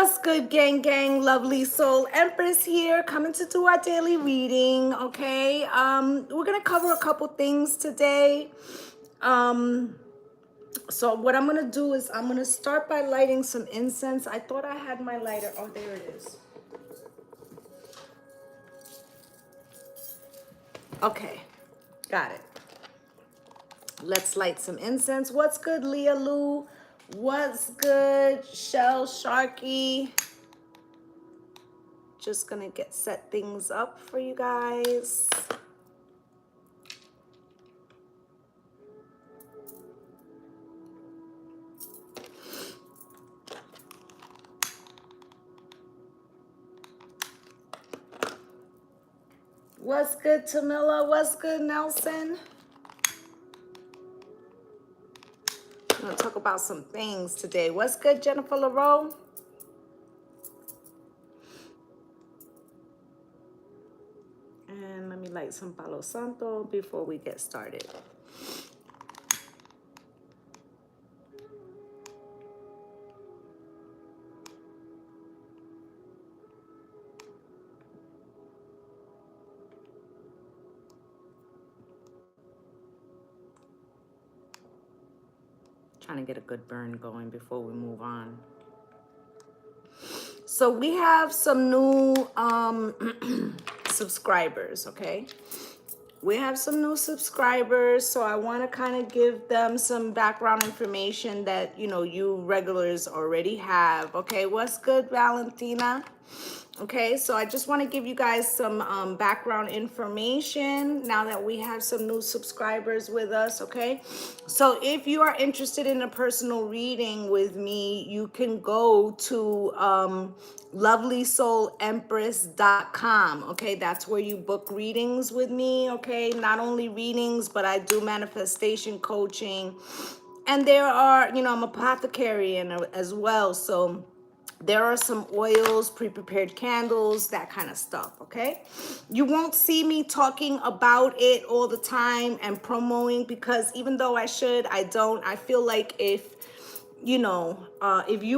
What's good, gang gang? Lovely soul Empress here, coming to do our daily reading. Okay, we're gonna cover a couple things today. So what I'm gonna do is I'm gonna start by lighting some incense. I thought I had my lighter. Oh, there it is. Okay, got it. Let's light some incense. What's good, Leah Lou? What's good, Shell Sharky? Just gonna set things up for you guys. What's good, Tamila? What's good, Nelson? I'm gonna talk about some things today. What's good, Jennifer LaRoe? And let me light some Palo Santo before we get started. Trying to get a good burn going before we move on. So we have some new subscribers, okay? We have some new subscribers, so I want to kind of give them some background information that, you regulars already have. Okay, what's good, Valentina? Okay, so I just want to give you guys some background information now that we have some new subscribers with us, okay? So if you are interested in a personal reading with me, you can go to lovelysoulempress.com, okay? That's where you book readings with me, okay? Not only readings, but I do manifestation coaching. And there are, I'm apothecary as well, so there are some oils, pre-prepared candles, that kind of stuff, okay? You won't see me talking about it all the time and promoting, because even though I should, I don't. I feel like if you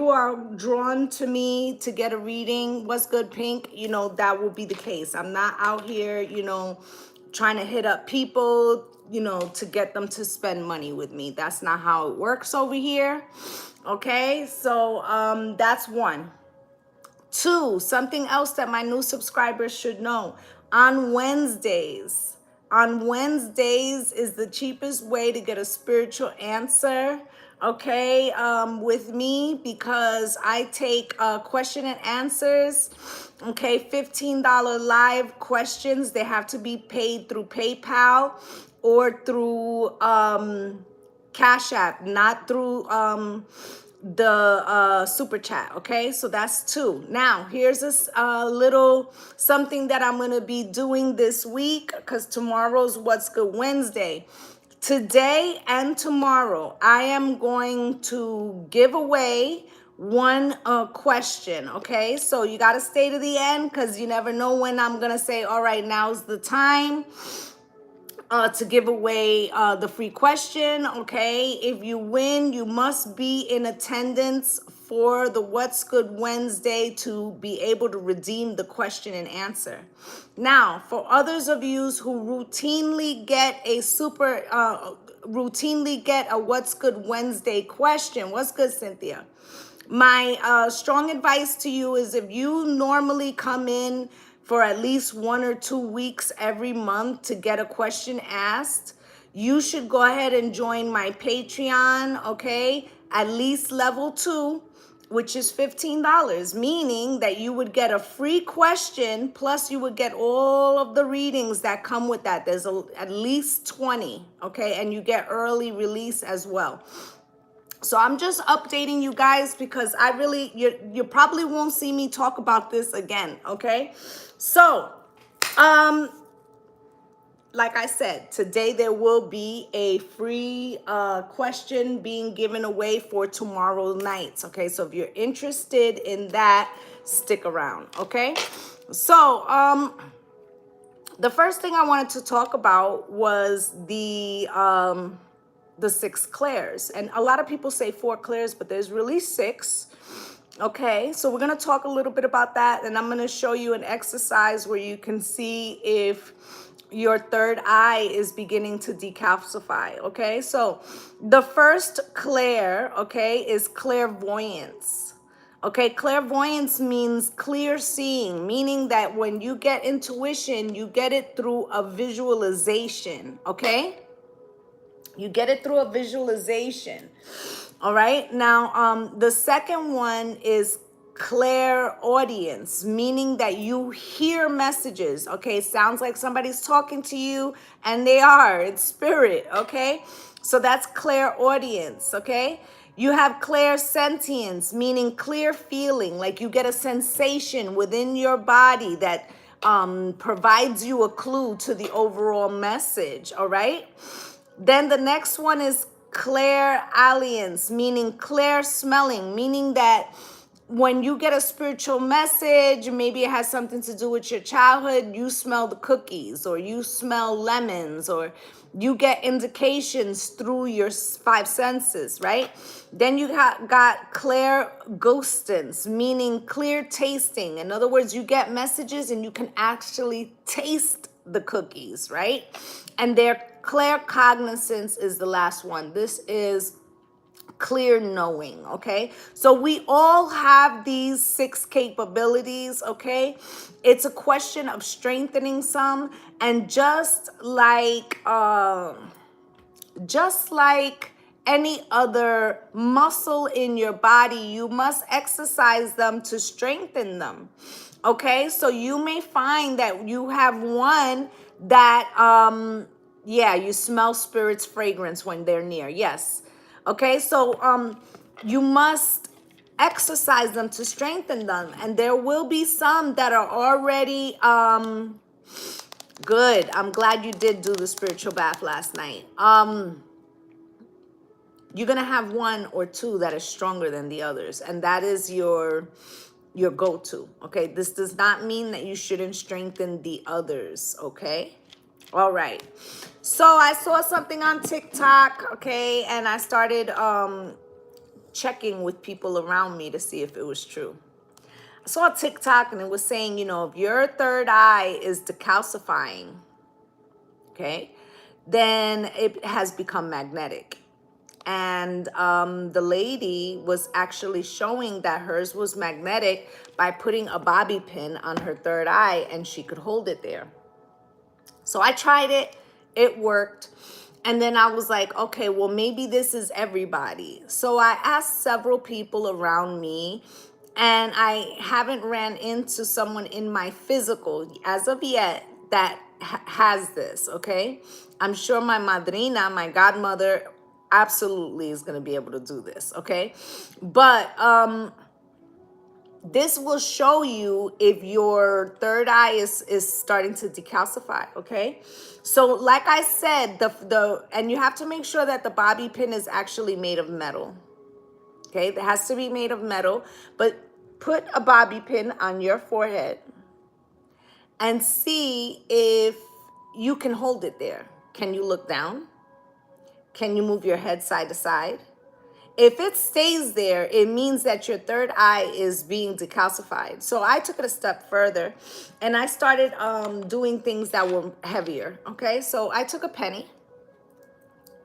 are drawn to me to get a reading, what's good, Pink, that will be the case. I'm not out here, trying to hit up people, to get them to spend money with me. That's not how it works over here. Okay, so that's one. Two, something else that my new subscribers should know. On Wednesdays is the cheapest way to get a spiritual answer, okay, with me, because I take question and answers, okay, $15 live questions. They have to be paid through PayPal or through Cash App, not through the super chat. Okay, so that's two. Now here's a little something that I'm gonna be doing this week, because tomorrow's What's Good Wednesday. Today and tomorrow I am going to give away one question. Okay, so you got to stay to the end, because you never know when I'm gonna say, all right, now's the time to give away the free question. Okay, if you win, you must be in attendance for the What's Good Wednesday to be able to redeem the question and answer. Now, for others of you who routinely get a What's Good Wednesday question, what's good, Cynthia? My strong advice to you is, if you normally come in for at least 1 or 2 weeks every month to get a question asked, you should go ahead and join my Patreon, okay? At least level 2, which is $15, meaning that you would get a free question, plus you would get all of the readings that come with that. There's at least 20, okay? And you get early release as well. So I'm just updating you guys, because you probably won't see me talk about this again, okay? So, like I said, today there will be a free question being given away for tomorrow night, okay? So if you're interested in that, stick around, okay? So, the first thing I wanted to talk about was the 6 clairs. And a lot of people say 4 clairs, but there's really 6. Okay, so we're going to talk a little bit about that, and I'm going to show you an exercise where you can see if your third eye is beginning to decalcify. Okay, so the first clair, okay, is clairvoyance. Okay, clairvoyance means clear seeing, meaning that when you get intuition, you get it through a visualization. Okay, you get it through a visualization. All right. Now, the second one is clairaudience, meaning that you hear messages. Okay. Sounds like somebody's talking to you, and they are. It's spirit. Okay. So that's clairaudience. Okay. You have clairsentience, meaning clear feeling, like you get a sensation within your body that provides you a clue to the overall message. All right. Then the next one is clairalience, meaning clear smelling, meaning that when you get a spiritual message, maybe it has something to do with your childhood, you smell the cookies or you smell lemons or you get indications through your five senses, right? Then you got clear gustance, meaning clear tasting. In other words, you get messages and you can actually taste the cookies, right? And their clear cognizance is the last one. This is clear knowing. Okay, so we all have these 6 capabilities. Okay, it's a question of strengthening some, and just like any other muscle in your body, you must exercise them to strengthen them. Okay, so you may find that you have one that yeah, you smell spirit's fragrance when they're near. Yes. Okay, so you must exercise them to strengthen them, and there will be some that are already good. I'm glad you did do the spiritual bath last night. You're gonna have one or two that are stronger than the others, and that is your go-to. Okay, this does not mean that you shouldn't strengthen the others. Okay, all right. So I saw something on TikTok, okay, and I started checking with people around me to see if it was true. I saw a TikTok and it was saying, if your third eye is decalcifying, okay, then it has become magnetic. And the lady was actually showing that hers was magnetic by putting a bobby pin on her third eye, and she could hold it there. So I tried it. It worked. And then I was like, okay, well, maybe this is everybody. So I asked several people around me, and I haven't ran into someone in my physical as of yet that has this, okay? I'm sure my madrina, my godmother, absolutely is going to be able to do this, okay? But this will show you if your third eye is starting to decalcify. Okay, so like I said, and you have to make sure that the bobby pin is actually made of metal. Okay, it has to be made of metal. But put a bobby pin on your forehead and see if you can hold it there. Can you look down? Can you move your head side to side? If it stays there, it means that your third eye is being decalcified. So I took it a step further, and I started doing things that were heavier. Okay, so I took a penny,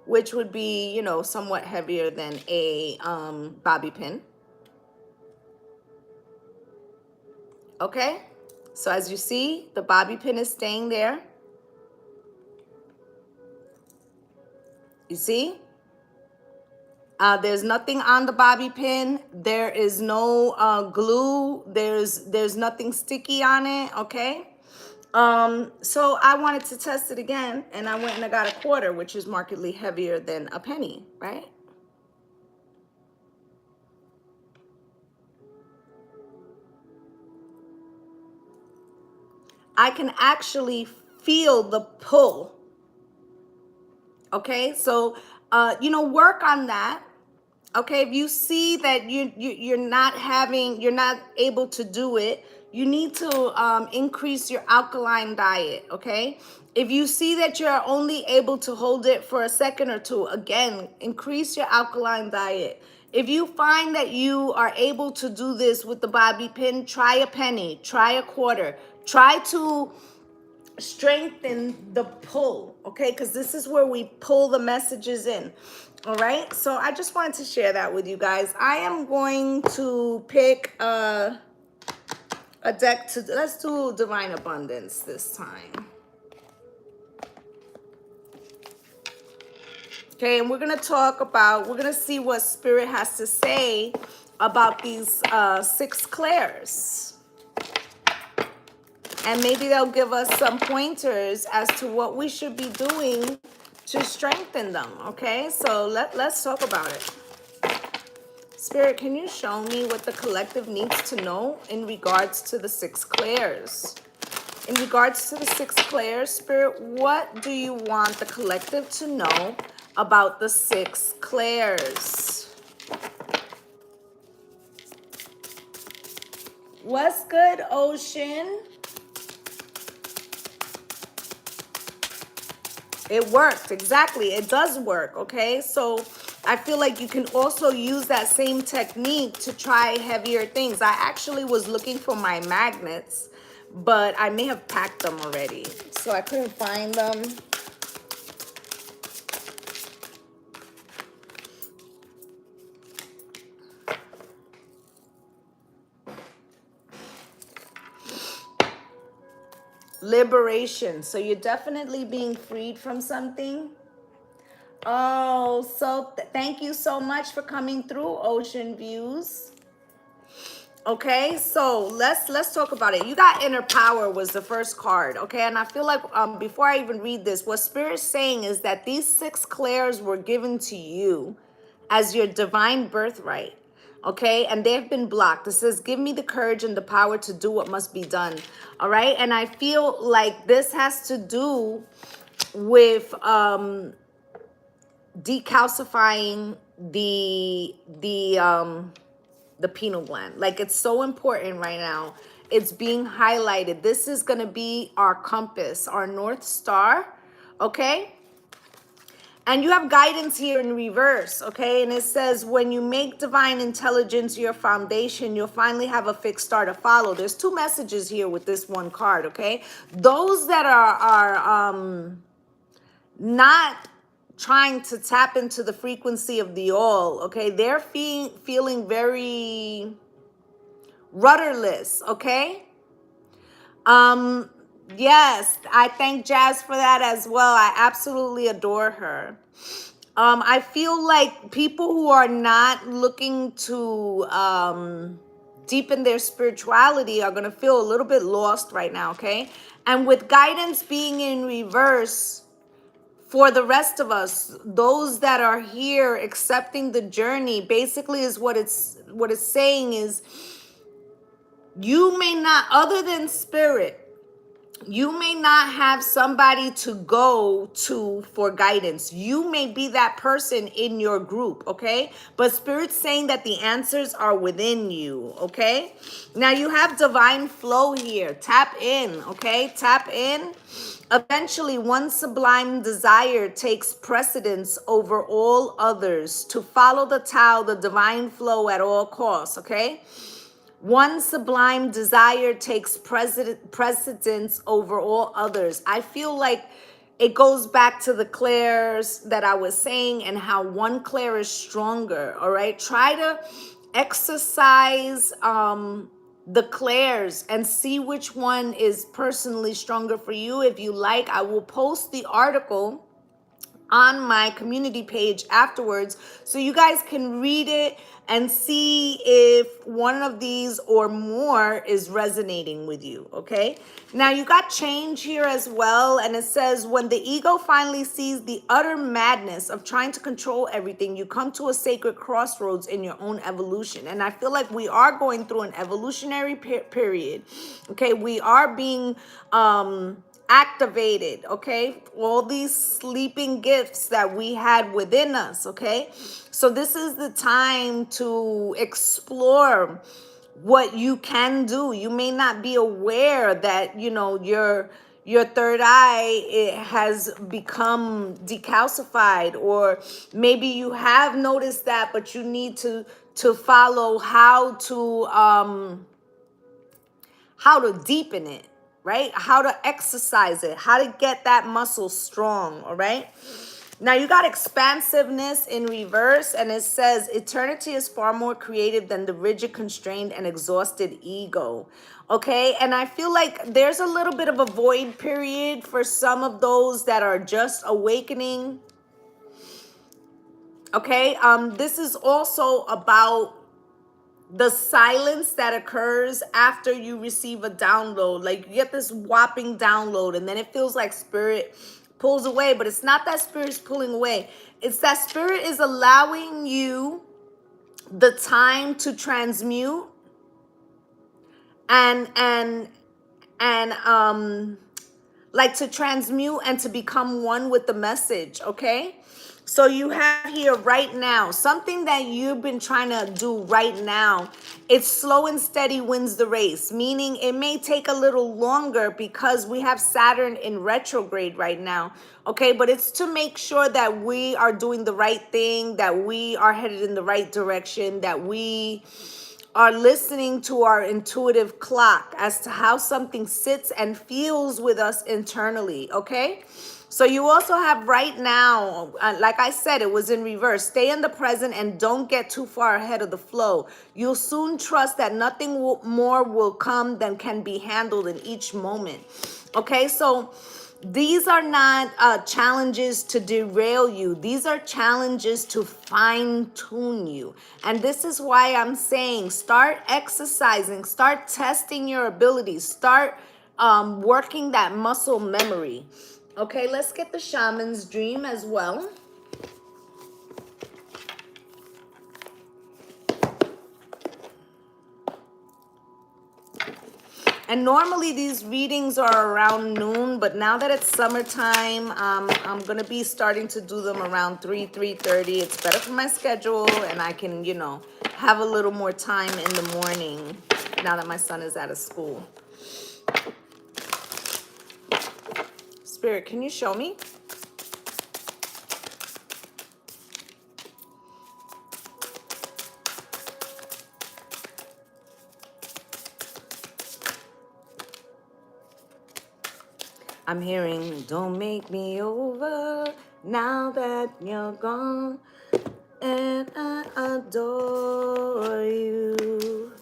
which would be, somewhat heavier than a bobby pin. Okay, so as you see, the bobby pin is staying there. You see? There's nothing on the bobby pin. There is no glue. There's nothing sticky on it. Okay. So I wanted to test it again, and I went and I got a quarter, which is markedly heavier than a penny, right? I can actually feel the pull. Okay, so work on that. Okay, if you see that you're not able to do it, you need to increase your alkaline diet. Okay, if you see that you're only able to hold it for a second or two, again, increase your alkaline diet. If you find that you are able to do this with the bobby pin, try a penny, try a quarter, try to strengthen the pull, okay? Because this is where we pull the messages in. All right, so I just wanted to share that with you guys. I am going to pick a deck to, let's do Divine Abundance this time. Okay, and we're gonna talk about, we're gonna see what Spirit has to say about these 6 clairs. And maybe they'll give us some pointers as to what we should be doing to strengthen them, okay? So let's talk about it. Spirit, can you show me what the collective needs to know in regards to the 6 clairs? In regards to the 6 clairs, Spirit, what do you want the collective to know about the 6 clairs? What's good, Ocean? It worked, exactly. It does work, okay? So I feel like you can also use that same technique to try heavier things. I actually was looking for my magnets, but I may have packed them already, so I couldn't find them. Liberation. So you're definitely being freed from something. Oh, so thank you so much for coming through, Ocean Views. Okay, so let's talk about it. You got Inner Power was the first card, okay? And I feel like before I even read this, what Spirit's saying is that these 6 clairs were given to you as your divine birthright, okay? And they've been blocked. It says, give me the courage and the power to do what must be done, all right? And I feel like this has to do with decalcifying the pineal gland. Like, it's so important right now. It's being highlighted. This is going to be our compass, our North Star, okay? And you have guidance here in reverse, okay? And it says, when you make divine intelligence your foundation, you'll finally have a fixed star to follow. There's 2 messages here with this one card, okay? Those that are not trying to tap into the frequency of the all, okay? They're feeling very rudderless, okay? Yes, I thank Jazz for that as well. I absolutely adore her. I feel like people who are not looking to deepen their spirituality are going to feel a little bit lost right now, okay? And with guidance being in reverse, for the rest of us, those that are here accepting the journey, basically is what it's saying is, you may not, other than Spirit, you may not have somebody to go to for guidance. You may be that person in your group, okay? But Spirit's saying that the answers are within you, okay? Now you have divine flow here. Tap in, okay? Tap in. Eventually, one sublime desire takes precedence over all others, to follow the Tao, the divine flow at all costs, okay? One sublime desire takes precedence over all others. I feel like it goes back to the clairs that I was saying and how one clair is stronger, all right? Try to exercise the clairs and see which one is personally stronger for you. If you like, I will post the article on my community page afterwards so you guys can read it and see if one of these or more is resonating with you, okay? Now you got change here as well, and it says, when the ego finally sees the utter madness of trying to control everything, you come to a sacred crossroads in your own evolution. And I feel like we are going through an evolutionary period, okay? We are being activated, okay? All these sleeping gifts that we had within us, okay? So this is the time to explore what you can do. You may not be aware that, you know, your third eye, it has become decalcified, or maybe you have noticed that, but you need to follow how to deepen it, right? How to exercise it, how to get that muscle strong, all right? Now you got expansiveness in reverse, and it says eternity is far more creative than the rigid, constrained, and exhausted ego. Okay, and I feel like there's a little bit of a void period for some of those that are just awakening. Okay, this is also about the silence that occurs after you receive a download. Like you get this whopping download, and then it feels like spirit pulls away, but it's not that spirit's pulling away. It's that spirit is allowing you the time to transmute and like to transmute and to become one with the message. Okay, so you have here right now something that you've been trying to do right now. It's slow and steady wins the race, meaning it may take a little longer because we have Saturn in retrograde right now. Okay, but it's to make sure that we are doing the right thing, that we are headed in the right direction, that we are listening to our intuitive clock as to how something sits and feels with us internally. Okay, so you also have right now, like I said, it was in reverse. Stay in the present and don't get too far ahead of the flow. You'll soon trust that nothing more will come than can be handled in each moment. Okay, so these are not challenges to derail you. These are challenges to fine tune you. And this is why I'm saying start exercising, start testing your abilities, start working that muscle memory. Okay, let's get the shaman's dream as well. And normally these readings are around noon, but now that it's summertime, I'm going to be starting to do them around 3:30. It's better for my schedule, and I can, you know, have a little more time in the morning now that my son is out of school. Spirit, can you show me? I'm hearing, don't make me over now that you're gone, and I adore you.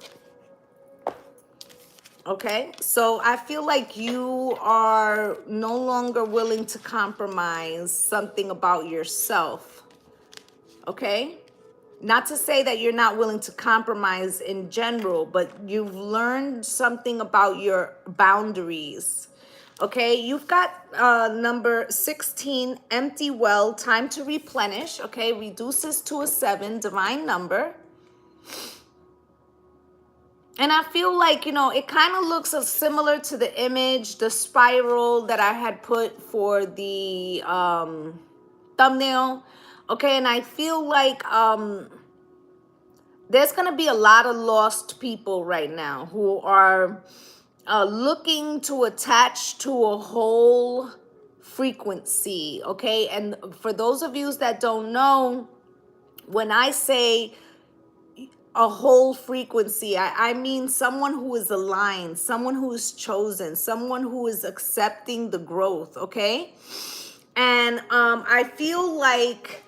Okay, so I feel like you are no longer willing to compromise something about yourself. Okay, not to say that you're not willing to compromise in general, but you've learned something about your boundaries. Okay, you've got number 16, empty well, time to replenish. Okay, reduces to a 7, divine number. And I feel like, you know, it kind of looks similar to the image, the spiral that I had put for the thumbnail. Okay, and I feel like there's going to be a lot of lost people right now who are looking to attach to a whole frequency. Okay, and for those of you that don't know, when I say a whole frequency, I mean someone who is aligned, someone who is chosen, someone who is accepting the growth. Okay, and I feel like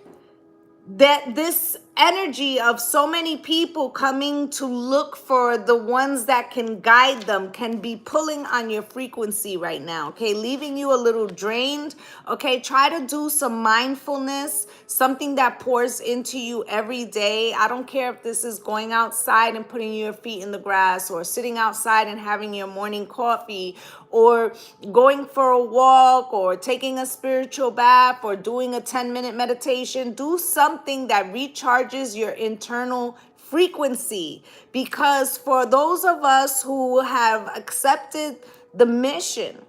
that this energy of so many people coming to look for the ones that can guide them can be pulling on your frequency right now. Okay, leaving you a little drained. Okay, try to do some mindfulness, something that pours into you every day. I don't care if this is going outside and putting your feet in the grass, or sitting outside and having your morning coffee, or going for a walk, or taking a spiritual bath, or doing a 10-minute meditation. Do something that recharges your internal frequency, because for those of us who have accepted the mission,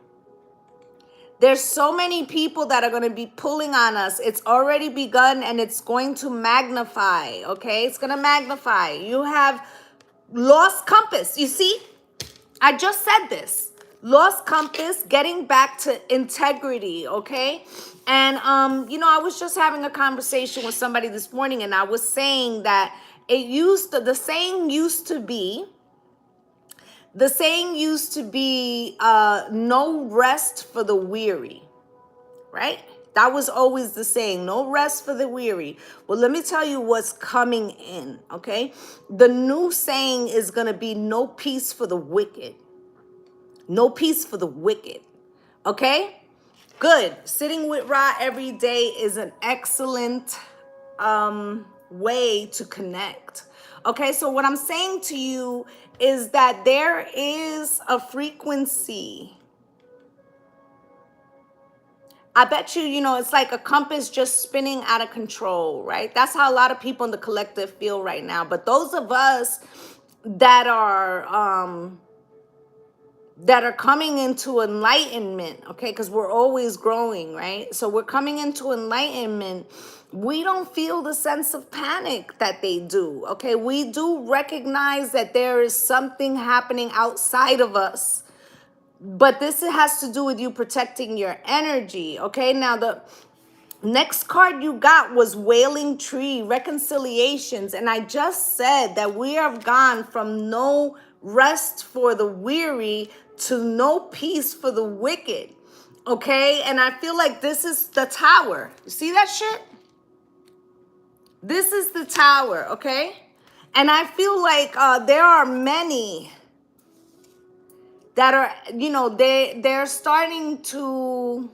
there's so many people that are going to be pulling on us. It's already begun, and it's going to magnify. Okay, it's going to magnify. You have lost compass. You see, I just said this. Lost compass, getting back to integrity, okay? And you know, I was just having a conversation with somebody this morning, and I was saying that the saying used to be, no rest for the weary, right? That was always the saying, no rest for the weary. Well, let me tell you what's coming in, okay? The new saying is going to be no peace for the wicked. No peace for the wicked, okay? Good. Sitting with Ra every day is an excellent way to connect. Okay, so what I'm saying to you is that there is a frequency. I bet you, you know, it's like a compass just spinning out of control, right? That's how a lot of people in the collective feel right now. But those of us that are coming into enlightenment, okay, because we're always growing, right? So we're coming into enlightenment. We don't feel the sense of panic that they do, okay? We do recognize that there is something happening outside of us, but this has to do with you protecting your energy, okay? Now, the next card you got was Wailing Tree, Reconciliations. And I just said that we have gone from no rest for the weary to no peace for the wicked. Okay? And I feel like this is the Tower. You see that shit? This is the Tower, okay? And I feel like there are many that are, you know, they're starting to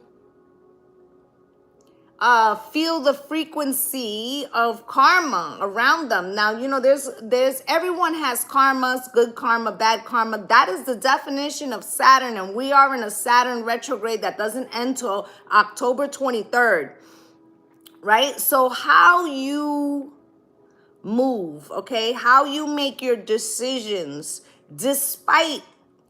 feel the frequency of karma around them. Now, you know, there's everyone has karmas, good karma, bad karma. That is the definition of Saturn, and we are in a Saturn retrograde that doesn't end till October 23rd, right? So how you move, okay, how you make your decisions, despite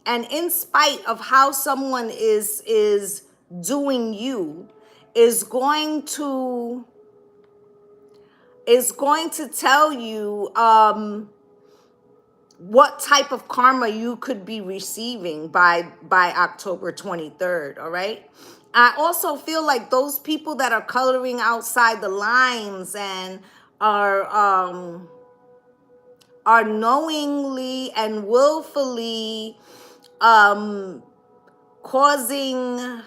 and in spite of how someone is doing you, is going to tell you what type of karma you could be receiving by October 23rd, all right? I also feel like those people that are coloring outside the lines and are knowingly and willfully causing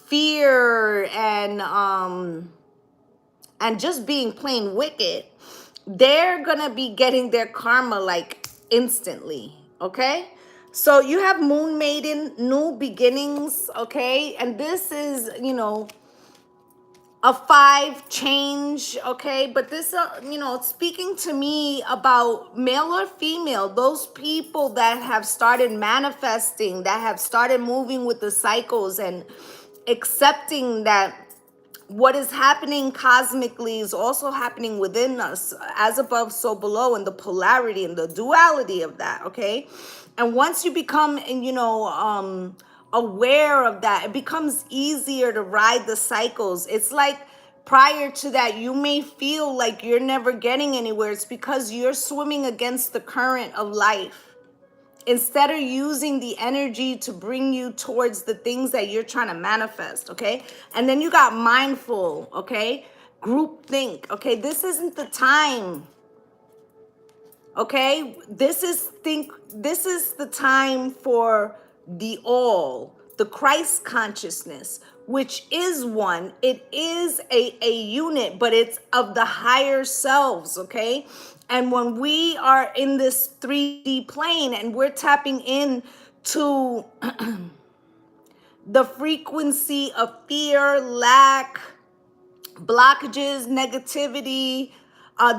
fear and just being plain wicked, they're gonna be getting their karma like instantly, okay? So you have Moon Maiden, new beginnings, okay? And this is, you know, a 5 change, okay? But this, you know, speaking to me about male or female, those people that have started manifesting, that have started moving with the cycles and accepting that what is happening cosmically is also happening within us, as above, so below, and the polarity and the duality of that, okay? And once you become, you know, aware of that, it becomes easier to ride the cycles. It's like prior to that, you may feel like you're never getting anywhere. It's because you're swimming against the current of life, instead of using the energy to bring you towards the things that you're trying to manifest, okay? And then you got mindful, okay? Group think, okay? This isn't the time, okay? This is the time for the all, the Christ consciousness, which is one. It is a unit, but it's of the higher selves, okay? And when we are in this 3D plane and we're tapping in to the frequency of fear, lack, blockages, negativity,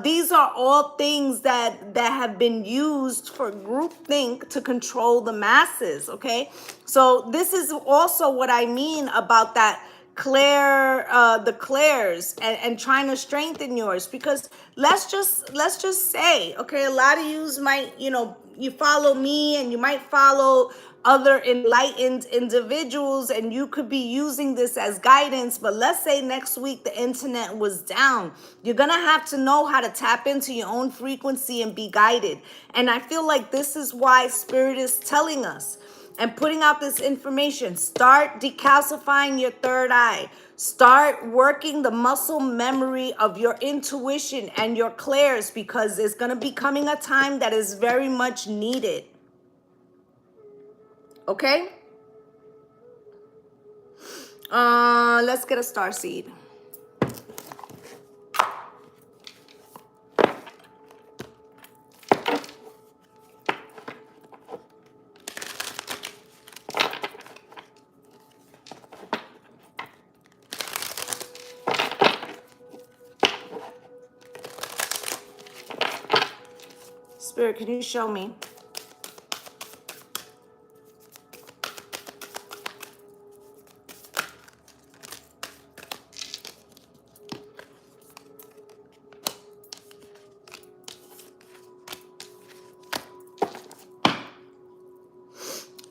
these are all things that have been used for groupthink to control the masses, okay? So this is also what I mean about that the clairs and trying to strengthen yours, because let's just say, okay, a lot of yous might, you know, you follow me and you might follow other enlightened individuals and you could be using this as guidance, but let's say next week the internet was down. You're gonna have to know how to tap into your own frequency and be guided. And I feel like this is why Spirit is telling us. and putting out this information. Start decalcifying your third eye. Start working the muscle memory of your intuition and your clairs, because there's going to be coming a time that is very much needed. Okay? Let's get a star seed. Spirit, can you show me?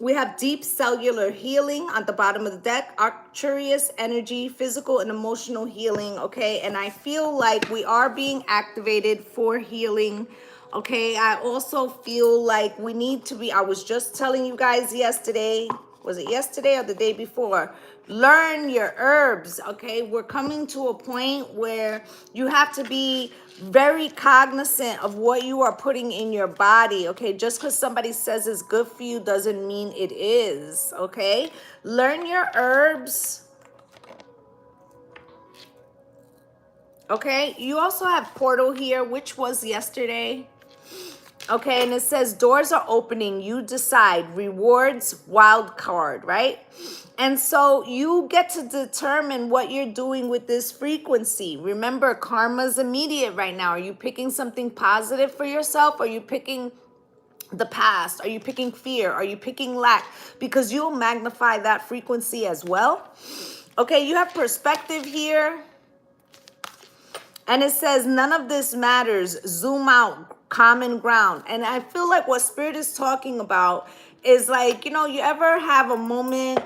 We have deep cellular healing on the bottom of the deck, Arcturus energy, physical and emotional healing, okay? And I feel like we are being activated for healing, okay? I also feel like we need to be, I was just telling you guys yesterday, was it yesterday or the day before? Learn your herbs, okay? We're coming to a point where you have to be very cognizant of what you are putting in your body, okay? Just because somebody says it's good for you doesn't mean it is, okay? Learn your herbs, okay? You also have portal here, which was yesterday. Okay, and it says doors are opening, you decide, rewards, wild card, right? And so you get to determine what you're doing with this frequency. Remember, karma's immediate right now. Are you picking something positive for yourself? Are you picking the past? Are you picking fear? Are you picking lack? Because you'll magnify that frequency as well. Okay, you have perspective here. And it says, none of this matters. Zoom out, common ground. And I feel like what Spirit is talking about is like, you know, you ever have a moment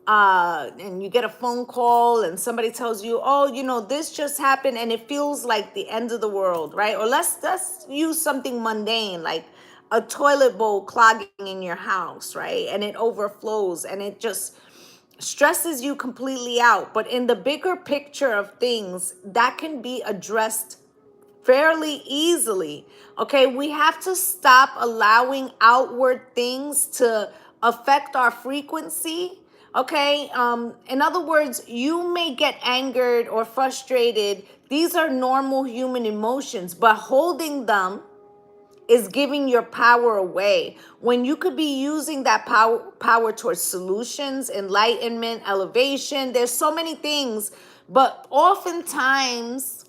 and you get a phone call and somebody tells you, oh, you know, this just happened, and it feels like the end of the world, right? Or let's use something mundane, like a toilet bowl clogging in your house, right? And it overflows and it just stresses you completely out. But in the bigger picture of things, that can be addressed fairly easily. Okay, we have to stop allowing outward things to affect our frequency. Okay, in other words, you may get angered or frustrated. These are normal human emotions, but holding them is giving your power away when you could be using that power towards solutions, enlightenment, elevation. There's so many things, but oftentimes,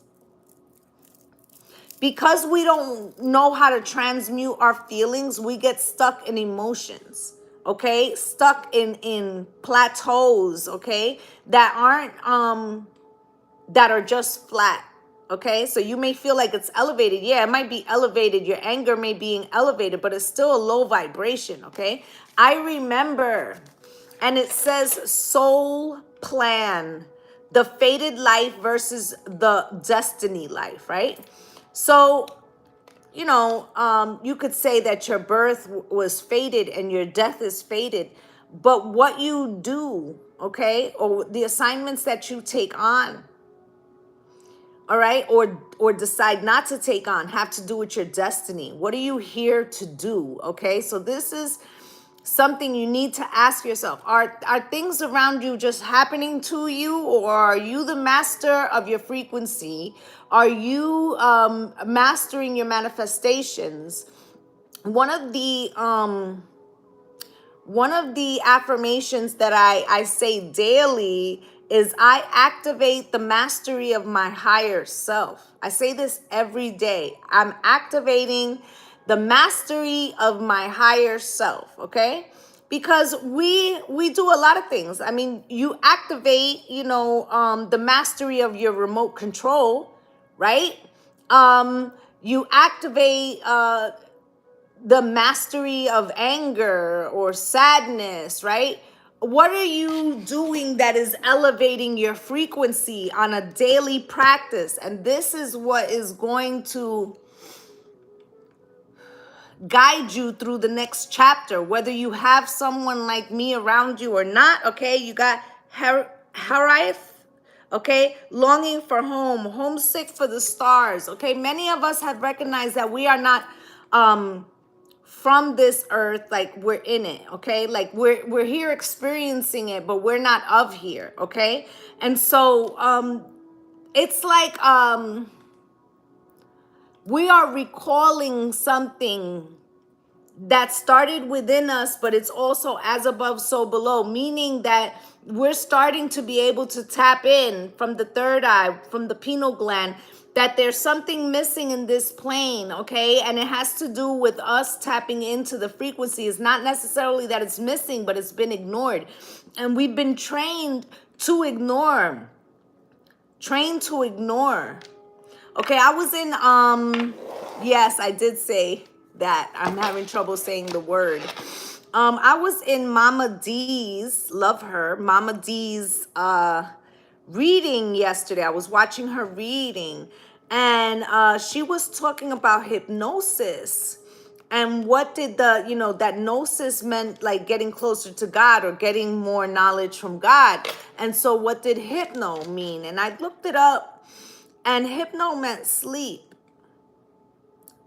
because we don't know how to transmute our feelings, we get stuck in emotions, okay? Stuck in plateaus, okay? That are just flat. Okay, so you may feel like it's elevated. Yeah, it might be elevated. Your anger may be elevated, but it's still a low vibration. Okay, I remember, and it says soul plan, the fated life versus the destiny life, right? So, you know, you could say that your birth was fated and your death is fated, but what you do, okay, or the assignments that you take on, all right, or decide not to take on, have to do with your destiny. What are you here to do? Okay, so this is something you need to ask yourself. Are things around you just happening to you, or are you the master of your frequency? Are you mastering your manifestations? One of the affirmations that I say daily is I activate the mastery of my higher self. I say this every day. I'm activating the mastery of my higher self, okay? Because we do a lot of things. I mean, you activate, you know, the mastery of your remote control, right? You activate the mastery of anger or sadness, right? What are you doing that is elevating your frequency on a daily practice? And this is what is going to guide you through the next chapter, whether you have someone like me around you or not. Okay, you got Harith, okay, longing for home, homesick for the stars. Okay, many of us have recognized that we are not from this earth, like we're in it. Okay, like we're here experiencing it, but we're not of here. Okay, and so it's like we are recalling something that started within us, but it's also as above, so below, meaning that we're starting to be able to tap in from the third eye, from the pineal gland, that there's something missing in this plane, okay? And it has to do with us tapping into the frequency. It's not necessarily that it's missing, but it's been ignored. And we've been trained to ignore. Trained to ignore. Okay, I was in, yes, I did say that. I'm having trouble saying the word. I was in Mama D's, love her, Mama D's reading yesterday. I was watching her reading, and she was talking about hypnosis. And what did that gnosis meant, like getting closer to God or getting more knowledge from God. And so what did hypno mean? And I looked it up. And hypno meant sleep.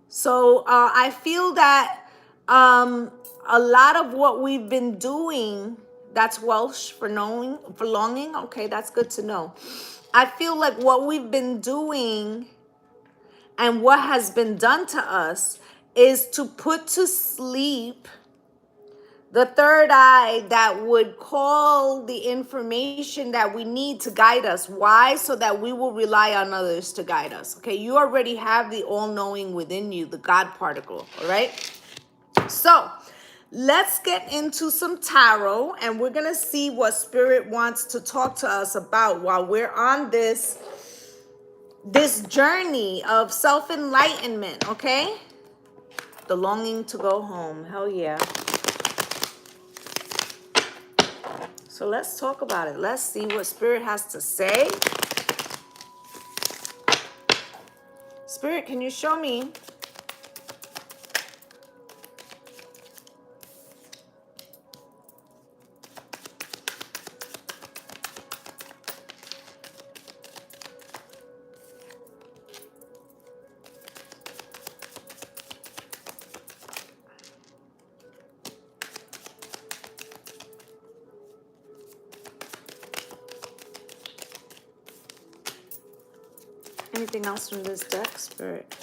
So I feel that a lot of what we've been doing, that's Welsh for knowing, for longing. Okay, that's good to know. I feel like what we've been doing and what has been done to us is to put to sleep the third eye that would call the information that we need to guide us. Why? So that we will rely on others to guide us. Okay, you already have the all-knowing within you, the God particle, all right? So let's get into some tarot, and we're going to see what Spirit wants to talk to us about while we're on this journey of self-enlightenment, okay? The longing to go home. Hell yeah. So let's talk about it. Let's see what Spirit has to say. Spirit, can you show me? Anything else from this deck, Spirit?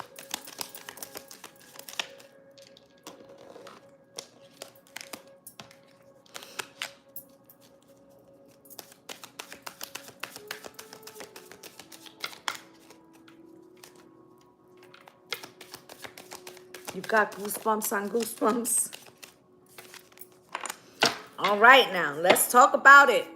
You've got goosebumps on goosebumps. All right, now let's talk about it.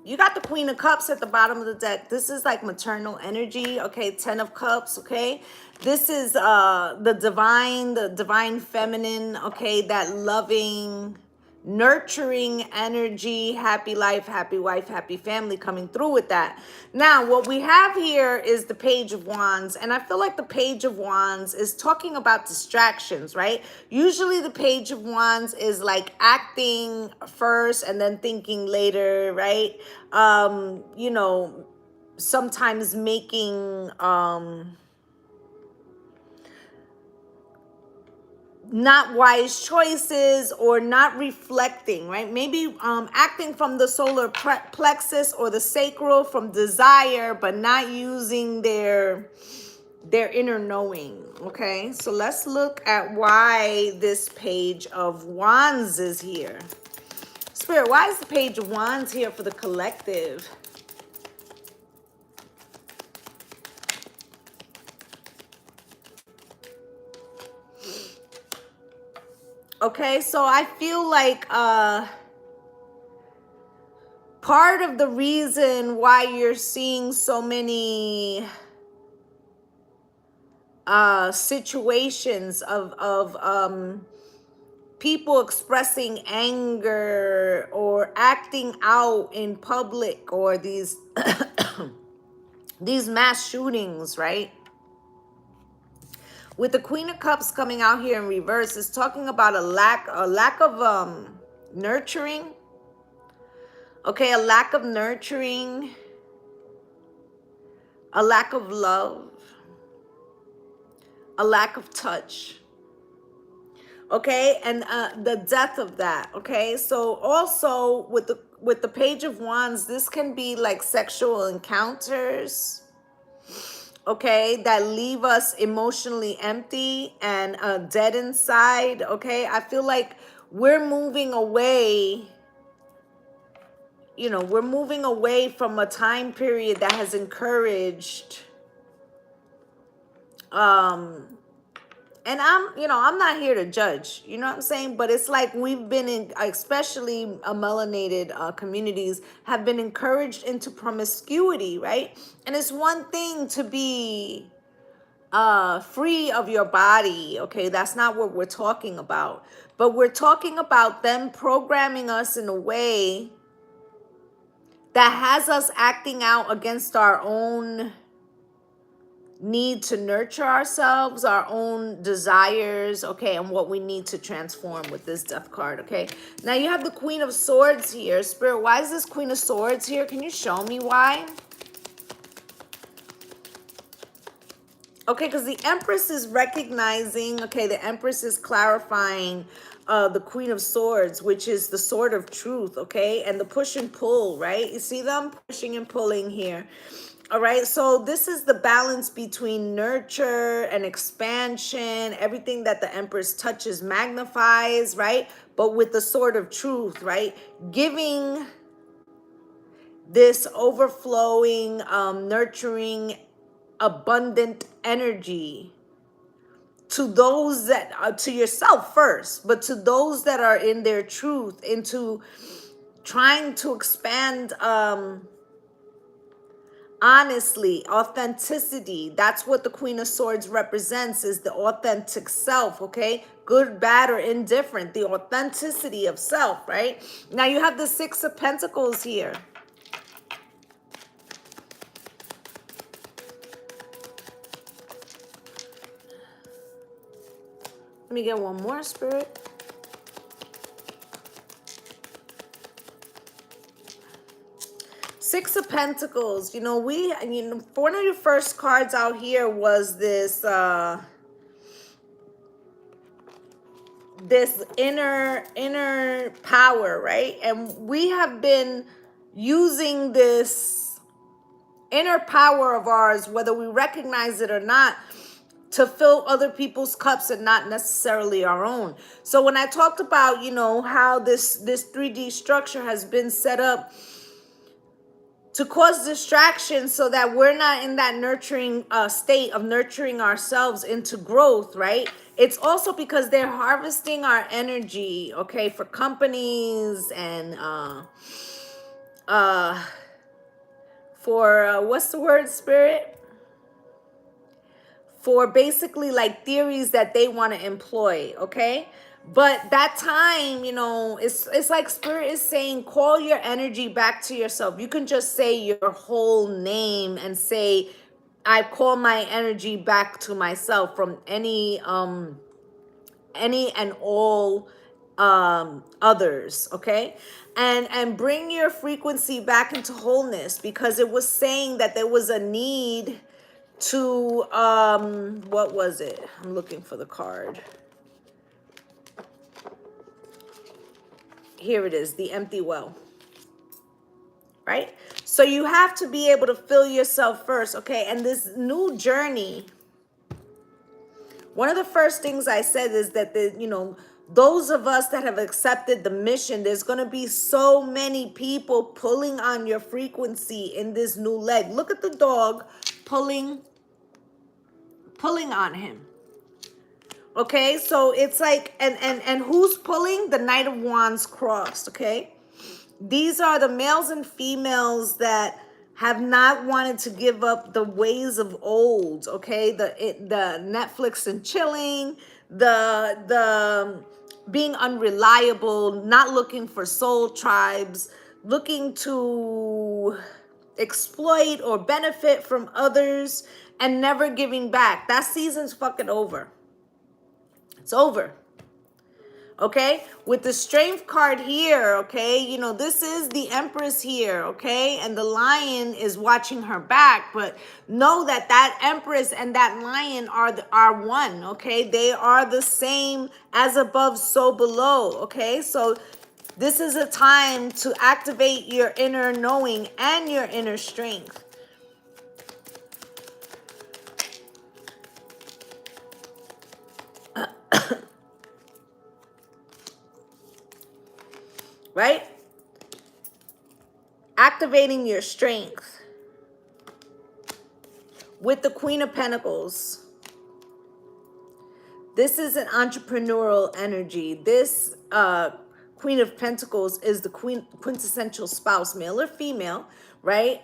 You got the Queen of Cups at the bottom of the deck. This is like maternal energy, okay? 10 of Cups, okay? This is the divine feminine, okay? That loving, nurturing energy, happy life, happy wife, happy family coming through with that. Now, what we have here is the Page of Wands, and I feel like the Page of Wands is talking about distractions, right? Usually the Page of Wands is like acting first and then thinking later, right? You know, sometimes making not wise choices or not reflecting, right? Maybe acting from the solar plexus or the sacral from desire, but not using their inner knowing, okay? So let's look at why this Page of Wands is here. Spirit, why is the Page of Wands here for the collective? Okay, so I feel like part of the reason why you're seeing so many situations of people expressing anger or acting out in public, or these these mass shootings, right? With the Queen of Cups coming out here in reverse, it's talking about a lack of nurturing. Okay, a lack of nurturing, a lack of love, a lack of touch. Okay, and the death of that. Okay, so also with the Page of Wands, this can be like sexual encounters, okay, that leave us emotionally empty and dead inside. Okay, I feel like we're moving away. You know, we're moving away from a time period that has encouraged and I'm not here to judge, you know what I'm saying? But it's like we've been in, especially melanated communities, have been encouraged into promiscuity, right? And it's one thing to be free of your body, okay? That's not what we're talking about. But we're talking about them programming us in a way that has us acting out against our own need to nurture ourselves, our own desires, okay, and what we need to transform with this Death card, okay? Now you have the Queen of Swords here. Spirit, why is this Queen of Swords here? Can you show me why? Okay, because the Empress is recognizing, okay, the Empress is clarifying the Queen of Swords, which is the sword of truth, okay? And the push and pull, right? You see them pushing and pulling here. All right, so this is the balance between nurture and expansion. Everything that the Empress touches magnifies, right? But with the sword of truth, right? Giving this overflowing, nurturing, abundant energy to those that are, to yourself first, but to those that are in their truth, into trying to expand, honestly, authenticity. That's what the Queen of Swords represents, is the authentic self, okay? Good, bad, or indifferent. The authenticity of self, right? Now you have the Six of Pentacles here. Let me get one more, Spirit. Six of Pentacles. You know, one of your first cards out here was this this inner power, right? And we have been using this inner power of ours, whether we recognize it or not, to fill other people's cups and not necessarily our own. So when I talked about, you know, how this 3D structure has been set up to cause distraction so that we're not in that nurturing state of nurturing ourselves into growth, right? It's also because they're harvesting our energy, okay, for companies and for what's the word, Spirit? For basically like theories that they want to employ, okay? But that time, you know, it's like Spirit is saying, call your energy back to yourself. You can just say your whole name and say, I call my energy back to myself from any and all others, okay? And bring your frequency back into wholeness, because it was saying that there was a need to what was it? I'm looking for the card. Here it is, the empty well. Right? So you have to be able to fill yourself first, okay? And this new journey, one of the first things I said is that those of us that have accepted the mission, there's going to be so many people pulling on your frequency in this new leg. Look at the dog pulling on him. Okay, so it's like, and who's pulling? The Knight of Wands crossed, okay? These are the males and females that have not wanted to give up the ways of old, okay? The Netflix and chilling, the being unreliable, not looking for soul tribes, looking to exploit or benefit from others and never giving back. That season's fucking over. It's over. Okay, with the strength card here, okay, you know, this is the Empress here, okay, and the lion is watching her back, but know that that Empress and that lion are one, okay, they are the same, as above so below, okay. So this is a time to activate your inner knowing and your inner strength. Right? Activating your strength with the Queen of Pentacles. This is an entrepreneurial energy. This Queen of Pentacles is the quintessential spouse, male or female, right?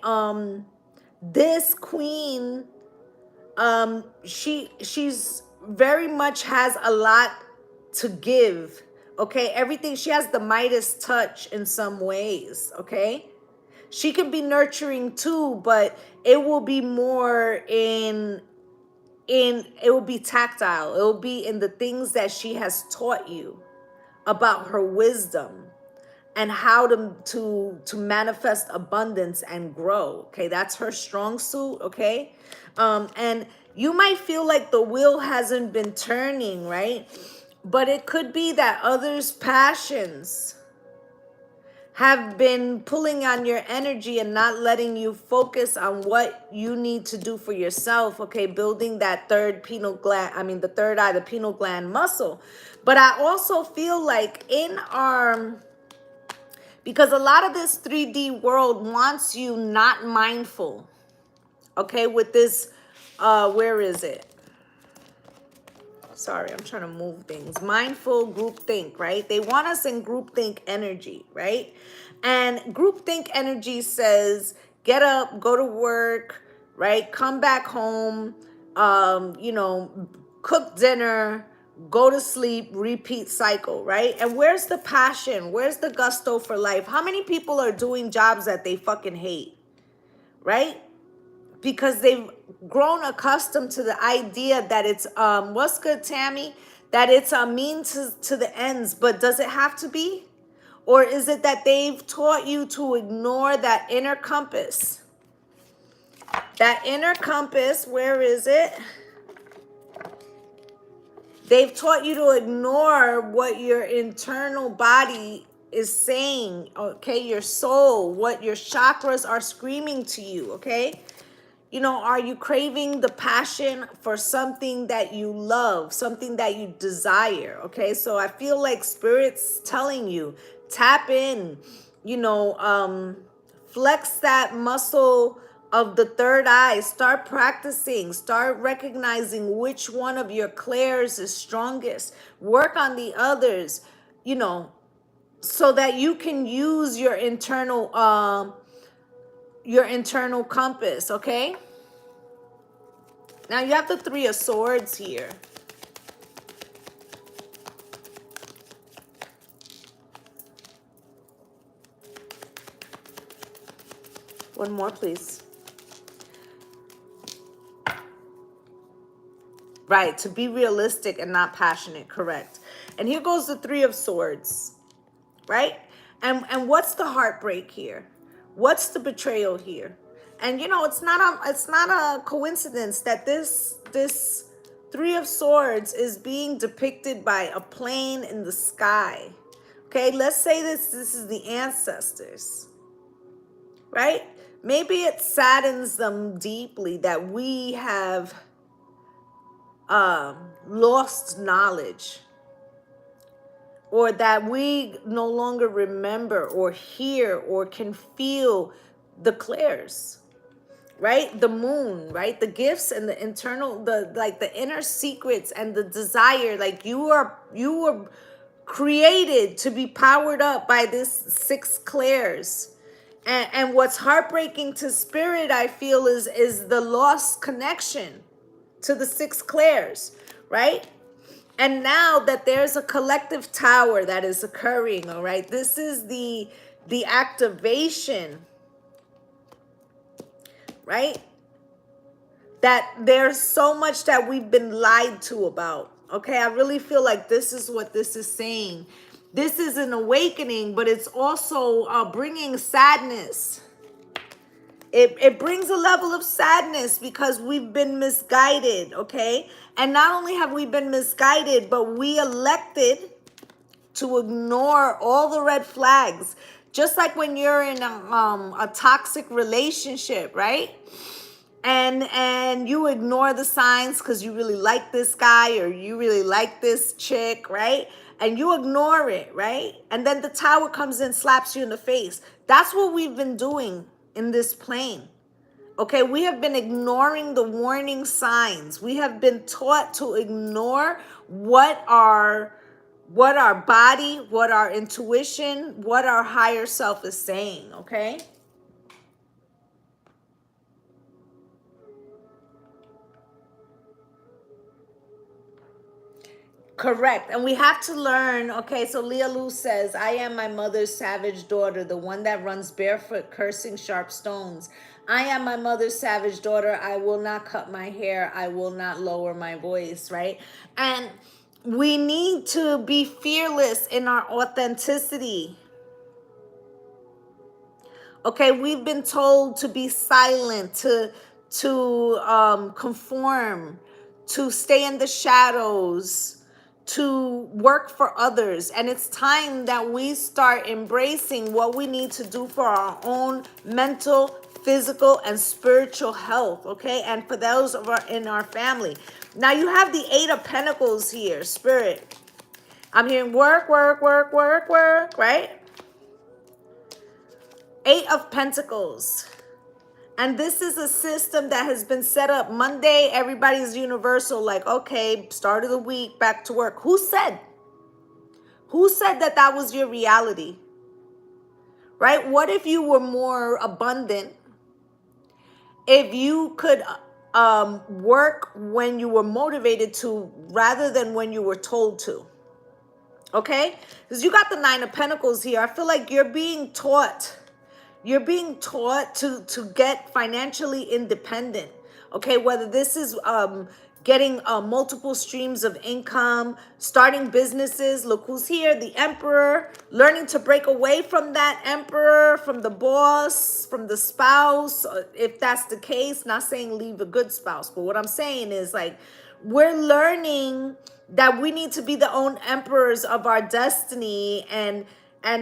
This queen, she's very much has a lot to give. Okay, everything, she has the Midas touch in some ways. Okay, she can be nurturing too, but it will be more in it will be tactile. It will be in the things that she has taught you about her wisdom and how to manifest abundance and grow. Okay, that's her strong suit. Okay, and you might feel like the wheel hasn't been turning, right? But it could be that others' passions have been pulling on your energy and not letting you focus on what you need to do for yourself. Okay, building that third pineal gland, the third eye, the pineal gland muscle. But I also feel like in our, because a lot of this 3D world wants you not mindful. Okay, with this, where is it? Sorry, I'm trying to move things. Mindful groupthink, right? They want us in groupthink energy, right? And groupthink energy says, get up, go to work, right? Come back home, cook dinner, go to sleep, repeat cycle, right? And where's the passion? Where's the gusto for life? How many people are doing jobs that they fucking hate, right? Because they've grown accustomed to the idea that it's, what's good, Tammy? That it's a means to the ends, but does it have to be? Or is it that they've taught you to ignore that inner compass? That inner compass, where is it? They've taught you to ignore what your internal body is saying, okay? Your soul, what your chakras are screaming to you, okay? You know, are you craving the passion for something that you love, something that you desire? Okay, so I feel like Spirit's telling you, tap in, flex that muscle of the third eye. Start practicing, start recognizing which one of your clairs is strongest. Work on the others, so that you can use your internal compass, okay? Now you have the Three of Swords here. One more, please. Right, to be realistic and not passionate, correct. And here goes the Three of Swords, right? And what's the heartbreak here? What's the betrayal here? And it's not a coincidence that this Three of Swords is being depicted by a plane in the sky. Okay, let's say this is the ancestors, right? Maybe it saddens them deeply that we have lost knowledge, or that we no longer remember or hear or can feel the clairs, right? The moon, right? The gifts and the internal, the inner secrets and the desire. Like you were created to be powered up by this six clairs. And what's heartbreaking to Spirit, I feel, is the lost connection to the six clairs, right? And now that there's a collective tower that is occurring, all right, this is the activation right? That there's so much that we've been lied to about. Okay, I really feel like this is what this is saying. This is an awakening, but it's also bringing sadness. It brings a level of sadness because we've been misguided, okay? And not only have we been misguided, but we elected to ignore all the red flags. Just like when you're in a toxic relationship, right? And you ignore the signs because you really like this guy or you really like this chick, right? And you ignore it, right? And then the tower comes in, slaps you in the face. That's what we've been doing in this plane. Okay, we have been ignoring the warning signs. We have been taught to ignore what our body, what our intuition, what our higher self is saying, okay? Correct. And we have to learn. Okay, so Leah Lou says, I am my mother's savage daughter, the one that runs barefoot, cursing sharp stones. I am my mother's savage daughter. I will not cut my hair. I will not lower my voice, right? And we need to be fearless in our authenticity. Okay, we've been told to be silent, to conform, to stay in the shadows, to work for others. And it's time that we start embracing what we need to do for our own mental, physical, and spiritual health, okay? And for those of our in our family. Now you have the Eight of Pentacles here, Spirit. I'm hearing work, work, work, work, work, right? Eight of Pentacles. And this is a system that has been set up. Monday, everybody's universal, like, okay, start of the week, back to work. Who said? Who said that that was your reality? Right? What if you were more abundant? If you could work when you were motivated to rather than when you were told to. Okay? Because you got the Nine of Pentacles here. I feel like you're being taught. You're being taught to get financially independent. Okay, whether this is getting multiple streams of income, starting businesses. Look who's here, the Emperor. Learning to break away from that Emperor, from the boss, from the spouse. If that's the case, not saying leave a good spouse, but what I'm saying is like we're learning that we need to be the own emperors of our destiny, and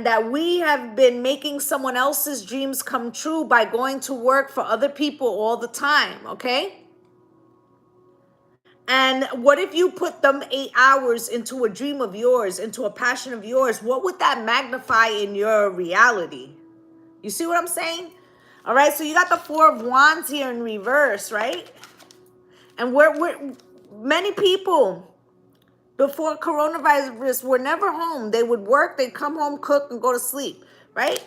that we have been making someone else's dreams come true by going to work for other people all the time, okay? And what if you put them 8 hours into a dream of yours, into a passion of yours? What would that magnify in your reality? You see what I'm saying? All right, so you got the Four of Wands here in reverse, right? And we're many people before coronavirus were never home. They would work, they'd come home, cook, and go to sleep, right?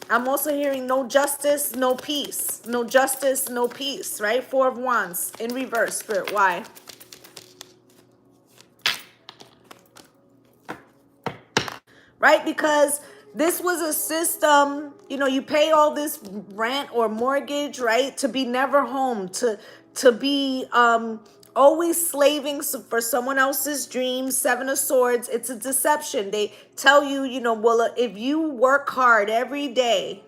I'm also hearing no justice, no peace. No justice, no peace, right? Four of Wands in reverse, Spirit. Why? Right? Because this was a system, you know, you pay all this rent or mortgage, right? To be never home, to be always slaving for someone else's dreams. Seven of Swords, it's a deception. They tell you, you know, well, if you work hard every day,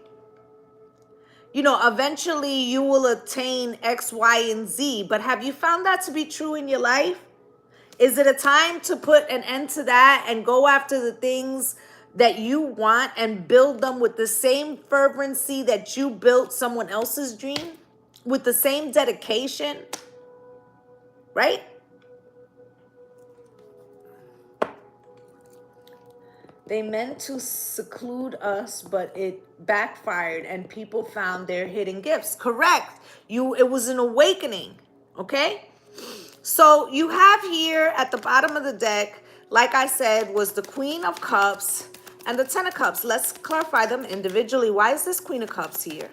you know, eventually you will attain X, Y, and Z. But have you found that to be true in your life? Is it a time to put an end to that and go after the things that you want and build them with the same fervency that you built someone else's dream? With the same dedication, right? They meant to seclude us, but it backfired and people found their hidden gifts. Correct. It was an awakening, okay? So you have here at the bottom of the deck, like I said, was the Queen of Cups and the Ten of Cups. Let's clarify them individually. Why is this Queen of Cups here?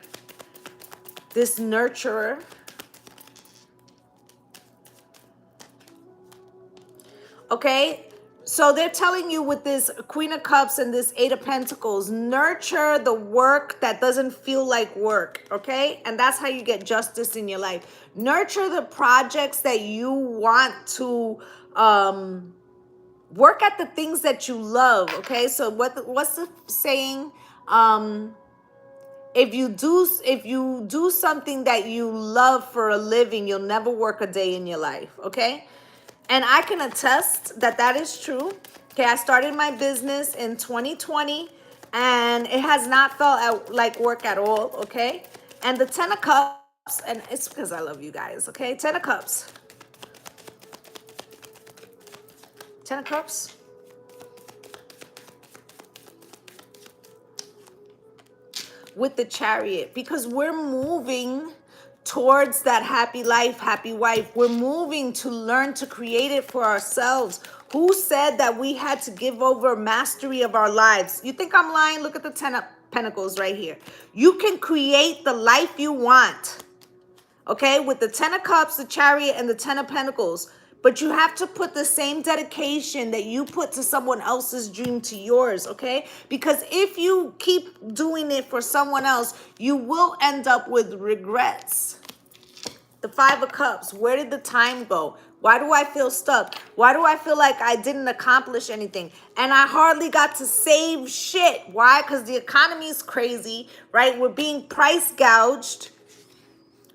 This nurturer. Okay, So they're telling you with this Queen of Cups and this Eight of Pentacles, nurture the work that doesn't feel like work, okay? And that's how you get justice in your life. Nurture the projects that you want to work at, the things that you love, okay? So what's the saying? If you do something that you love for a living, you'll never work a day in your life, okay? And I can attest that that is true. Okay, I started my business in 2020 and it has not felt like work at all, okay? And the 10 of Cups, and it's because I love you guys, okay? 10 of Cups. 10 of Cups. With the Chariot, because we're moving towards that happy life, happy wife. We're moving to learn to create it for ourselves. Who said that we had to give over mastery of our lives? You think I'm lying? Look at the 10 of Pentacles right here. You can create the life you want, okay? With the 10 of Cups, the Chariot, and the 10 of Pentacles. But you have to put the same dedication that you put to someone else's dream to yours, okay? Because if you keep doing it for someone else, you will end up with regrets. The 5 of Cups, where did the time go? Why do I feel stuck? Why do I feel like I didn't accomplish anything? And I hardly got to save shit. Why? Because the economy is crazy, right? We're being price gouged.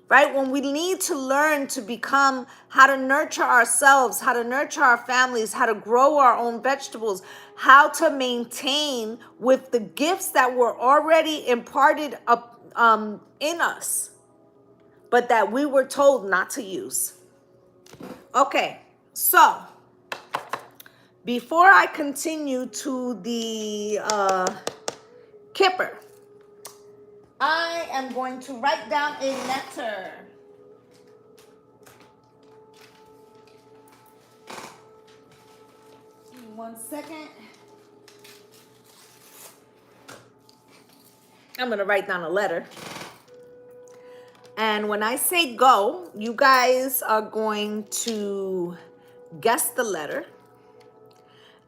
Right? When we need to learn to become how to nurture ourselves, how to nurture our families, how to grow our own vegetables, how to maintain with the gifts that were already imparted up, in us, but that we were told not to use. Okay, so before I continue to the Kipper, I am going to write down a letter. Give me 1 second. I'm going to write down a letter. And when I say go, you guys are going to guess the letter.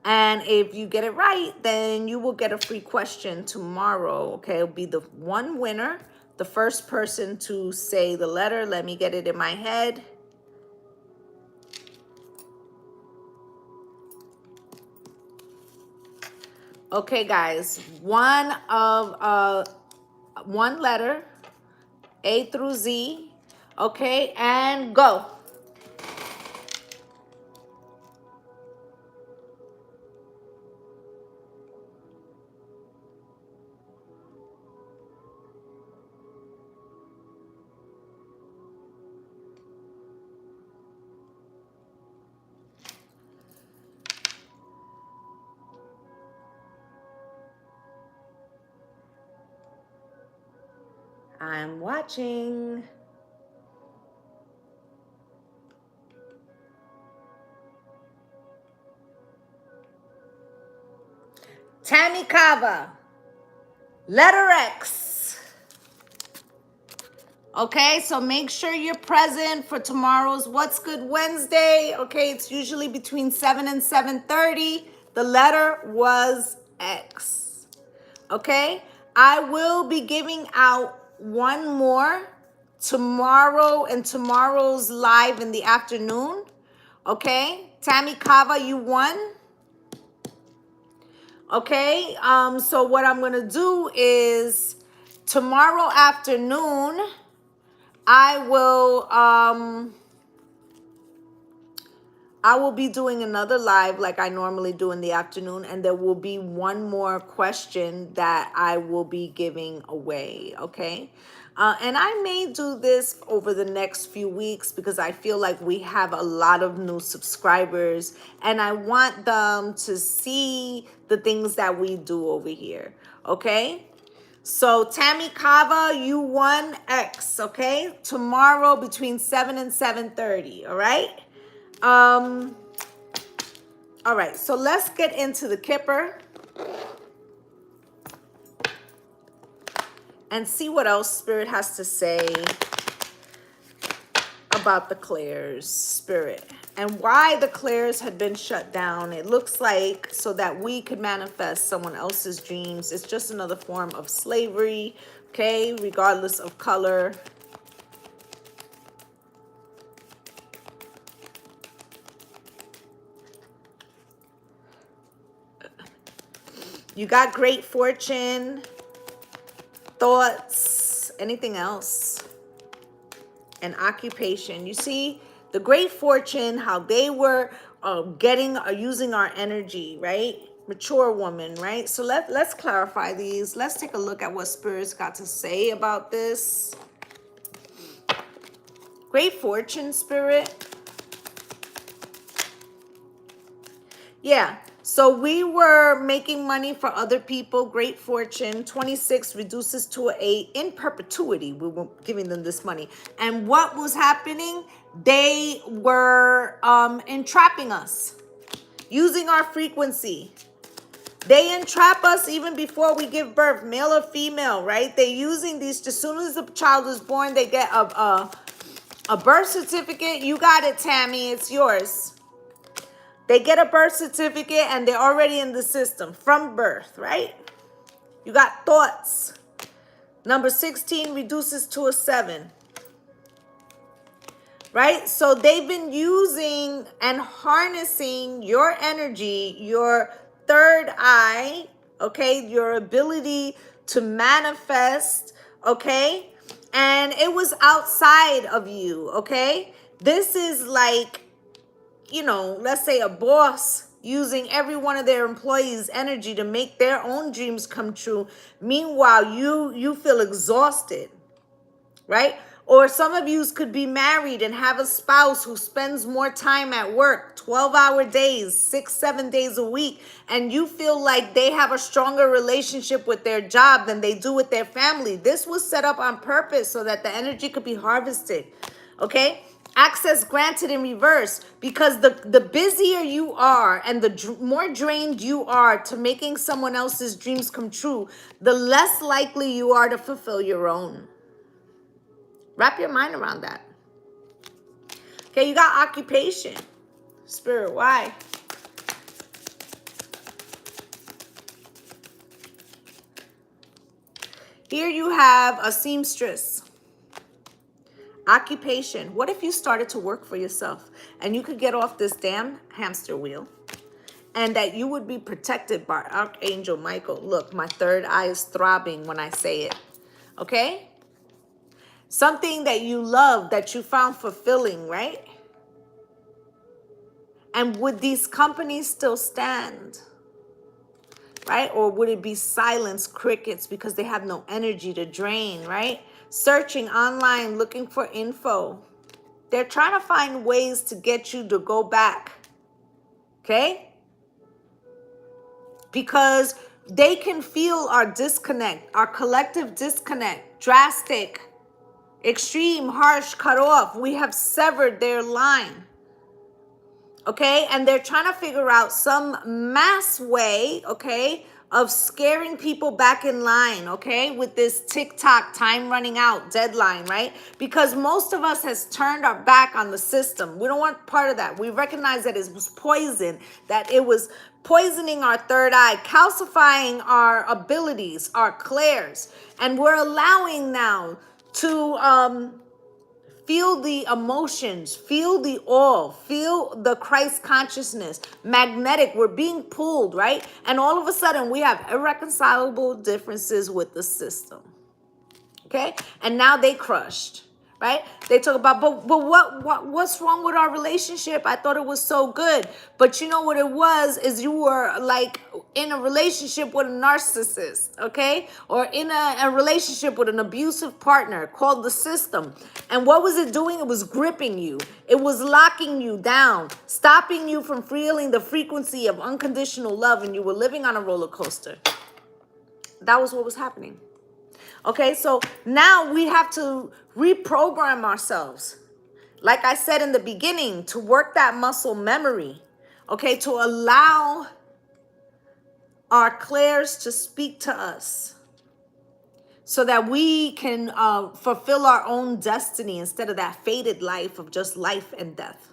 And if you get it right, then you will get a free question tomorrow. Okay, it'll be the one winner, the first person to say the letter. Let me get it in my head. Okay, guys, one letter, A through Z. Okay, and go. I'm watching. Tammy Kava, letter X. Okay, so make sure you're present for tomorrow's What's Good Wednesday. Okay, it's usually between 7 and 7:30. The letter was X. Okay, I will be giving out one more tomorrow and tomorrow's live in the afternoon. Okay, Tammy Kava, you won. Okay, so what I'm gonna do is tomorrow afternoon, I will be doing another live like I normally do in the afternoon, and there will be one more question that I will be giving away, okay? And I may do this over the next few weeks because I feel like we have a lot of new subscribers and I want them to see the things that we do over here, okay? So Tammy Kava, you won X, okay? Tomorrow between 7 and 7:30, all right? All right, so let's get into the Kipper and see what else Spirit has to say about the clairs, Spirit, and why the clairs had been shut down. It looks like so that we could manifest someone else's dreams. It's just another form of slavery, okay, regardless of color. You got great fortune, thoughts, anything else, and occupation. You see the great fortune, how they were using our energy, right? Mature woman, right? So let's clarify these. Let's take a look at what Spirit's got to say about this. Great fortune, Spirit. Yeah, so we were making money for other people. Great fortune. 26 reduces to an 8 in perpetuity. We were giving them this money. And what was happening? They were entrapping us, using our frequency. They entrap us even before we give birth, male or female, right? They're using these. As soon as the child is born, they get a birth certificate. You got it, Tammy. It's yours. They get a birth certificate and they're already in the system from birth, right? You got thoughts. Number 16 reduces to a 7. Right? So they've been using and harnessing your energy, your third eye, okay? Your ability to manifest, okay? And it was outside of you, okay? This is like, you know, let's say a boss using every one of their employees' energy to make their own dreams come true. Meanwhile, you feel exhausted, right? Or some of you could be married and have a spouse who spends more time at work, 12-hour days, 6-7 days a week, and you feel like they have a stronger relationship with their job than they do with their family. This was set up on purpose so that the energy could be harvested, okay? Access granted in reverse, because the busier you are and the more drained you are to making someone else's dreams come true, the less likely you are to fulfill your own. Wrap your mind around that. Okay, you got occupation. Spirit, why? Here you have a seamstress. Occupation. What if you started to work for yourself and you could get off this damn hamster wheel and that you would be protected by Archangel Michael? Look, my third eye is throbbing when I say it. Okay? Something that you love, that you found fulfilling, right? And would these companies still stand? Right? Or would it be silence, crickets, because they have no energy to drain, right? Searching online, looking for info. They're trying to find ways to get you to go back. Okay? Because they can feel our disconnect, our collective disconnect, drastic, extreme, harsh, cut off. We have severed their line. Okay? And they're trying to figure out some mass way, okay, of scaring people back in line, okay, with this TikTok time running out deadline, right? Because most of us has turned our back on the system. We don't want part of that. We recognize that it was poison, that it was poisoning our third eye, calcifying our abilities, our clairs. And we're allowing now to feel the emotions, feel the awe, feel the Christ consciousness, magnetic. We're being pulled, right? And all of a sudden we have irreconcilable differences with the system. Okay? And now they crushed, right? They talk about, but what's wrong with our relationship? I thought it was so good. But you know what it was, is you were like in a relationship with a narcissist, okay? Or in a relationship with an abusive partner called the system. And what was it doing? It was gripping you. It was locking you down, stopping you from feeling the frequency of unconditional love, and you were living on a roller coaster. That was what was happening. Okay, so now we have to reprogram ourselves. Like I said in the beginning, to work that muscle memory, okay, to allow our clairs to speak to us, so that we can fulfill our own destiny instead of that fated life of just life and death.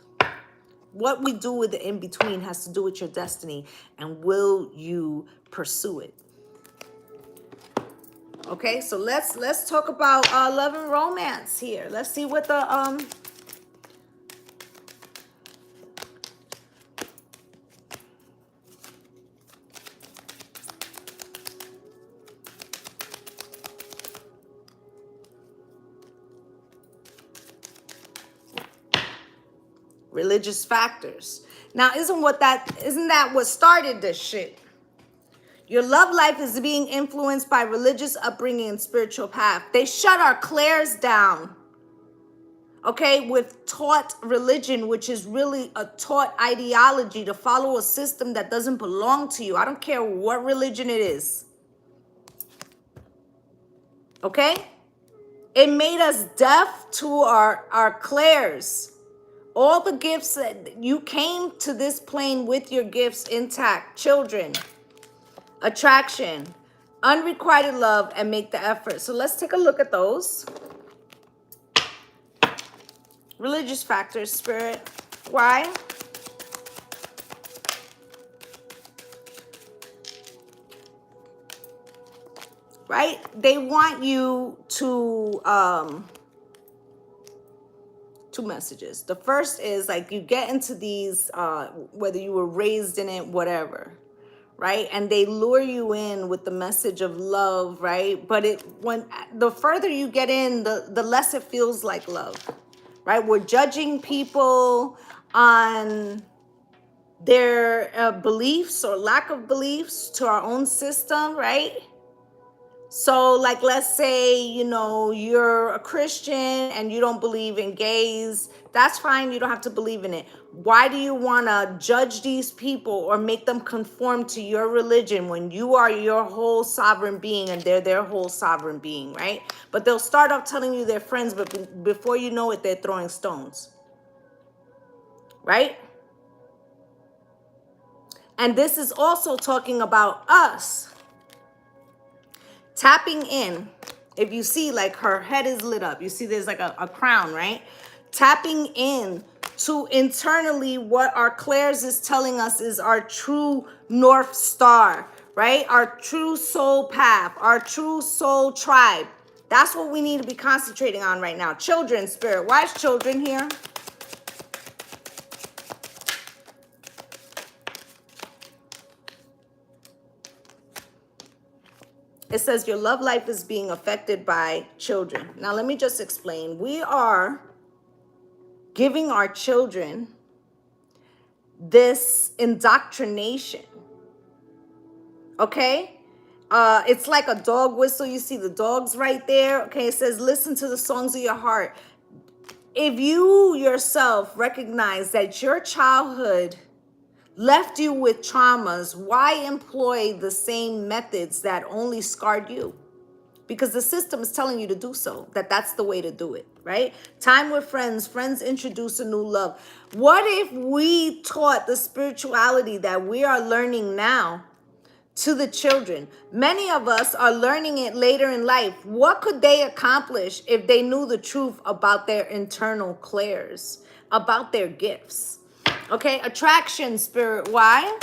What we do with the in-between has to do with your destiny, and will you pursue it? Okay, so let's talk about love and romance here. Let's see what the religious factors. Now, isn't that what started this shit? Your love life is being influenced by religious upbringing and spiritual path. They shut our clairs down, okay, with taught religion, which is really a taught ideology to follow a system that doesn't belong to you. I don't care what religion it is, okay? It made us deaf to our clairs. All the gifts that you came to this plane with, your gifts intact. Children, attraction, unrequited love, and make the effort. So let's take a look at those. Religious factors, spirit. Why? Right? They want you to two messages. The first is like you get into these whether you were raised in it, whatever, right? And they lure you in with the message of love, right? But when the further you get in, the less it feels like love, right? We're judging people on their beliefs or lack of beliefs to our own system, right? So like, let's say, you know, you're a Christian and you don't believe in gays. That's fine. You don't have to believe in it. Why do you want to judge these people or make them conform to your religion when you are your whole sovereign being and they're their whole sovereign being, right? But they'll start off telling you they're friends, but before you know it, they're throwing stones, right? And this is also talking about us. Tapping in, if you see like her head is lit up, you see there's like a crown, right? Tapping in to internally what our clairs is telling us is our true North Star, right? Our true soul path, our true soul tribe. That's what we need to be concentrating on right now. Children, spirit. Why is children here? It says your love life is being affected by children. Now, let me just explain. We are giving our children this indoctrination, okay? It's like a dog whistle. You see the dogs right there, okay? It says, listen to the songs of your heart. If you yourself recognize that your childhood left you with traumas, why employ the same methods that only scarred you? Because the system is telling you to do so, that's the way to do it, right? Time with friends introduce a new love. What if we taught the spirituality that we are learning now to the children? Many of us are learning it later in life. What could they accomplish if they knew the truth about their internal clairs, about their gifts? Okay, attraction, spirit. Why?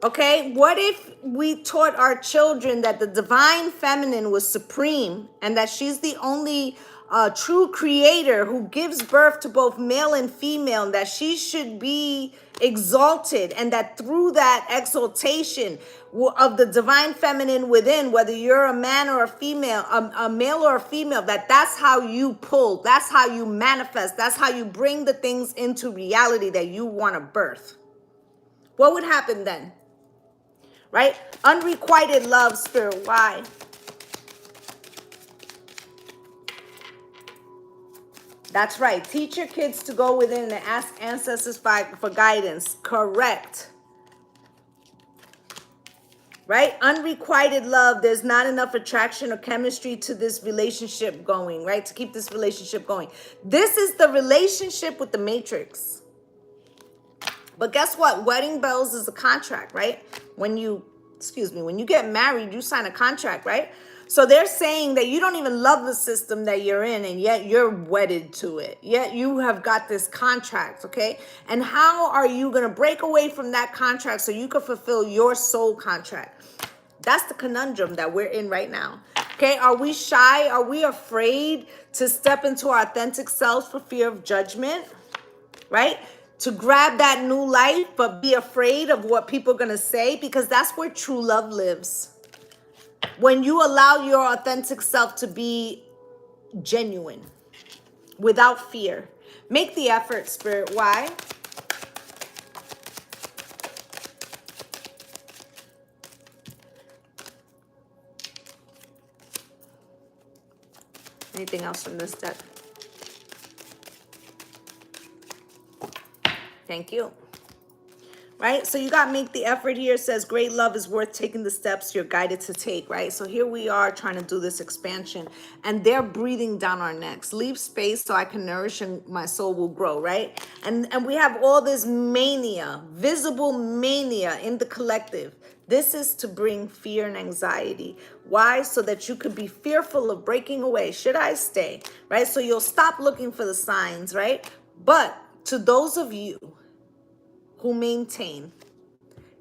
Okay, what if we taught our children that the divine feminine was supreme and that she's the only true creator who gives birth to both male and female, and that she should be exalted, and that through that exaltation of the divine feminine within, whether you're a man or a female, a male or a female, that's how you pull, that's how you manifest, that's how you bring the things into reality that you want to birth? What would happen then? Right? Unrequited love, spirit. Why? That's right. Teach your kids to go within and ask ancestors for guidance. Correct. Right? Unrequited love. There's not enough attraction or chemistry to this relationship going, right? To keep this relationship going. This is the relationship with the matrix. But guess what? Wedding bells is a contract, right? When you, when you get married, you sign a contract, right? So they're saying that you don't even love the system that you're in, and yet you're wedded to it. Yet you have got this contract, okay? And how are you going to break away from that contract so you can fulfill your soul contract? That's the conundrum that we're in right now. Okay, are we shy? Are we afraid to step into our authentic selves for fear of judgment? Right? To grab that new life, but be afraid of what people are going to say, because that's where true love lives. When you allow your authentic self to be genuine without fear. Make the effort, Spirit. Why? Anything else from this deck? Thank you. Right? So you got to make the effort here. It says great love is worth taking the steps you're guided to take, right? So here we are trying to do this expansion, and they're breathing down our necks. Leave space so I can nourish and my soul will grow, right? And we have all this mania, visible mania in the collective. This is to bring fear and anxiety. Why? So that you could be fearful of breaking away. Should I stay? Right? So you'll stop looking for the signs, right? But to those of you who maintain,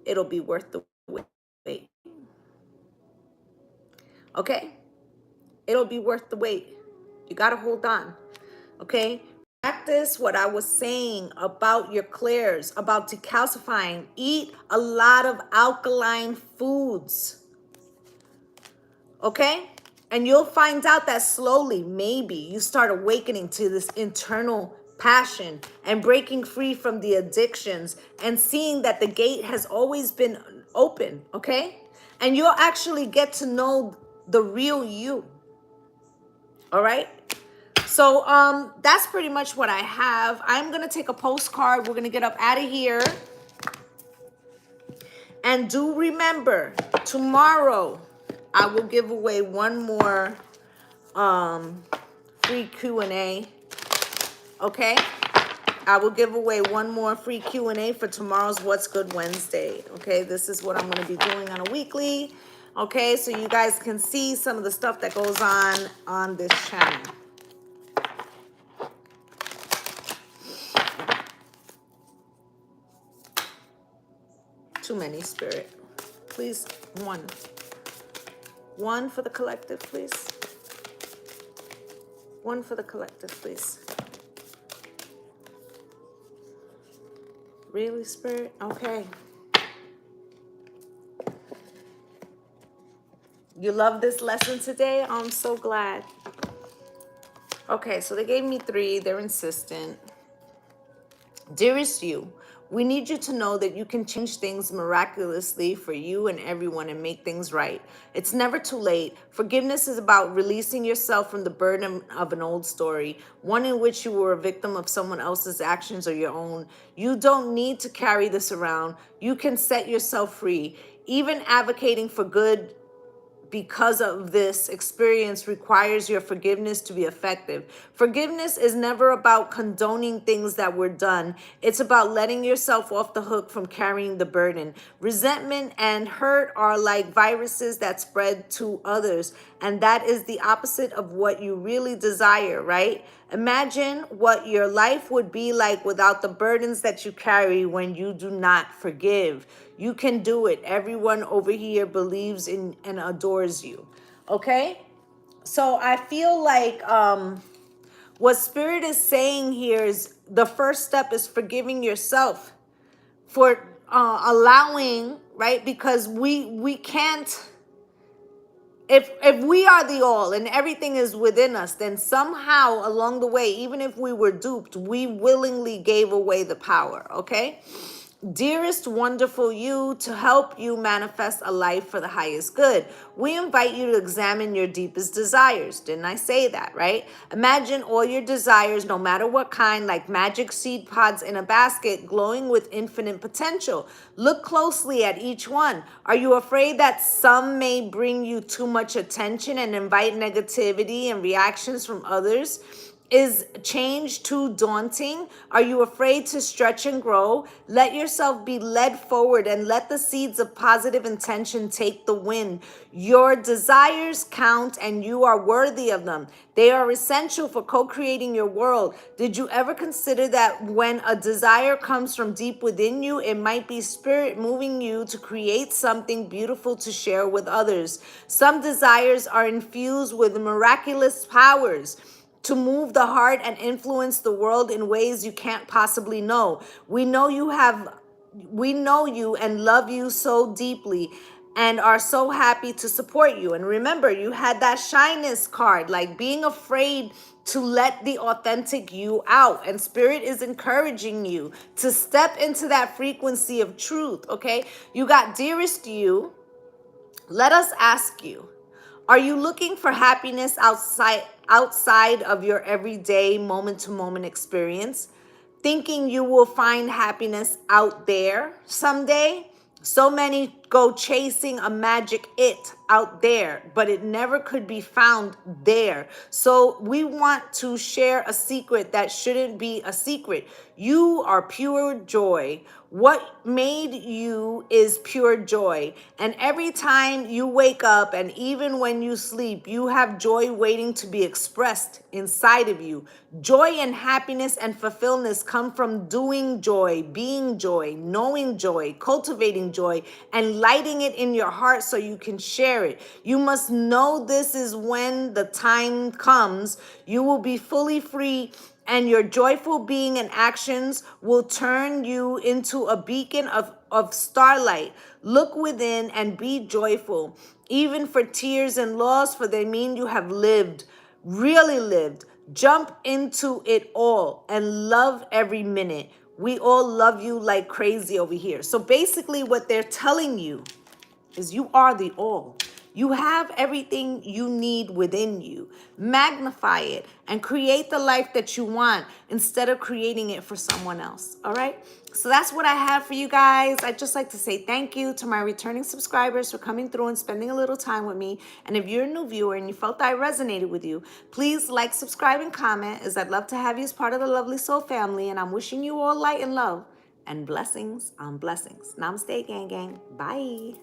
it'll be worth the wait. Okay? It'll be worth the wait. You got to hold on. Okay? Practice what I was saying about your clairs, about decalcifying. Eat a lot of alkaline foods. Okay? And you'll find out that slowly, maybe, you start awakening to this internal passion and breaking free from the addictions and seeing that the gate has always been open, okay? And you'll actually get to know the real you. All right? So that's pretty much what I have. I'm going to take a postcard. We're going to get up out of here. And do remember, tomorrow I will give away one more free Q&A. Okay? I will give away one more free Q&A for tomorrow's What's Good Wednesday. Okay? This is what I'm going to be doing on a weekly. Okay? So you guys can see some of the stuff that goes on this channel. Too many, Spirit. Please, one. One for the collective, please. One for the collective, please. Really, Spirit? Okay. You love this lesson today? I'm so glad. Okay, so they gave me 3. They're insistent. Dearest you, we need you to know that you can change things miraculously for you and everyone and make things right. It's never too late. Forgiveness is about releasing yourself from the burden of an old story, one in which you were a victim of someone else's actions or your own. You don't need to carry this around. You can set yourself free. Even advocating for good because of this experience requires your forgiveness to be effective. Forgiveness is never about condoning things that were done. It's about letting yourself off the hook from carrying the burden. Resentment and hurt are like viruses that spread to others, and that is the opposite of what you really desire, right? Imagine what your life would be like without the burdens that you carry when you do not forgive. You can do it. Everyone over here believes in and adores you. Okay? So I feel like what Spirit is saying here is the first step is forgiving yourself for allowing, right? Because we can't, if we are the all and everything is within us, then somehow along the way, even if we were duped, we willingly gave away the power, okay? Dearest wonderful you, to help you manifest a life for the highest good, we invite you to examine your deepest desires. Didn't I say that, right? Imagine all your desires, no matter what kind, like magic seed pods in a basket, glowing with infinite potential. Look closely at each one. Are you afraid that some may bring you too much attention and invite negativity and reactions from others? Is change too daunting? Are you afraid to stretch and grow? Let yourself be led forward and let the seeds of positive intention take the wind. Your desires count and you are worthy of them. They are essential for co-creating your world. Did you ever consider that when a desire comes from deep within you, it might be spirit moving you to create something beautiful to share with others? Some desires are infused with miraculous powers to move the heart and influence the world in ways you can't possibly know. We know you and love you so deeply and are so happy to support you. And remember, you had that shyness card, like being afraid to let the authentic you out. And Spirit is encouraging you to step into that frequency of truth, okay? You got dearest you. Let us ask you, are you looking for happiness outside of your everyday moment to moment experience? Thinking you will find happiness out there someday? So many go chasing a magic it out there, but it never could be found there. So we want to share a secret that shouldn't be a secret. You are pure joy. What made you is pure joy. And every time you wake up and even when you sleep, you have joy waiting to be expressed inside of you. Joy and happiness and fulfillment come from doing joy, being joy, knowing joy, cultivating joy, and lighting it in your heart so you can share it. You must know this is when the time comes, you will be fully free and your joyful being and actions will turn you into a beacon of starlight. Look within and be joyful, even for tears and loss, for they mean you have lived, really lived. Jump into it all and love every minute. We all love you like crazy over here. So basically what they're telling you is you are the all. You have everything you need within you. Magnify it and create the life that you want instead of creating it for someone else. All right? So that's what I have for you guys. I'd just like to say thank you to my returning subscribers for coming through and spending a little time with me. And if you're a new viewer and you felt that I resonated with you, please like, subscribe, and comment, as I'd love to have you as part of the Lovely Soul family. And I'm wishing you all light and love and blessings on blessings. Namaste, gang, gang. Bye.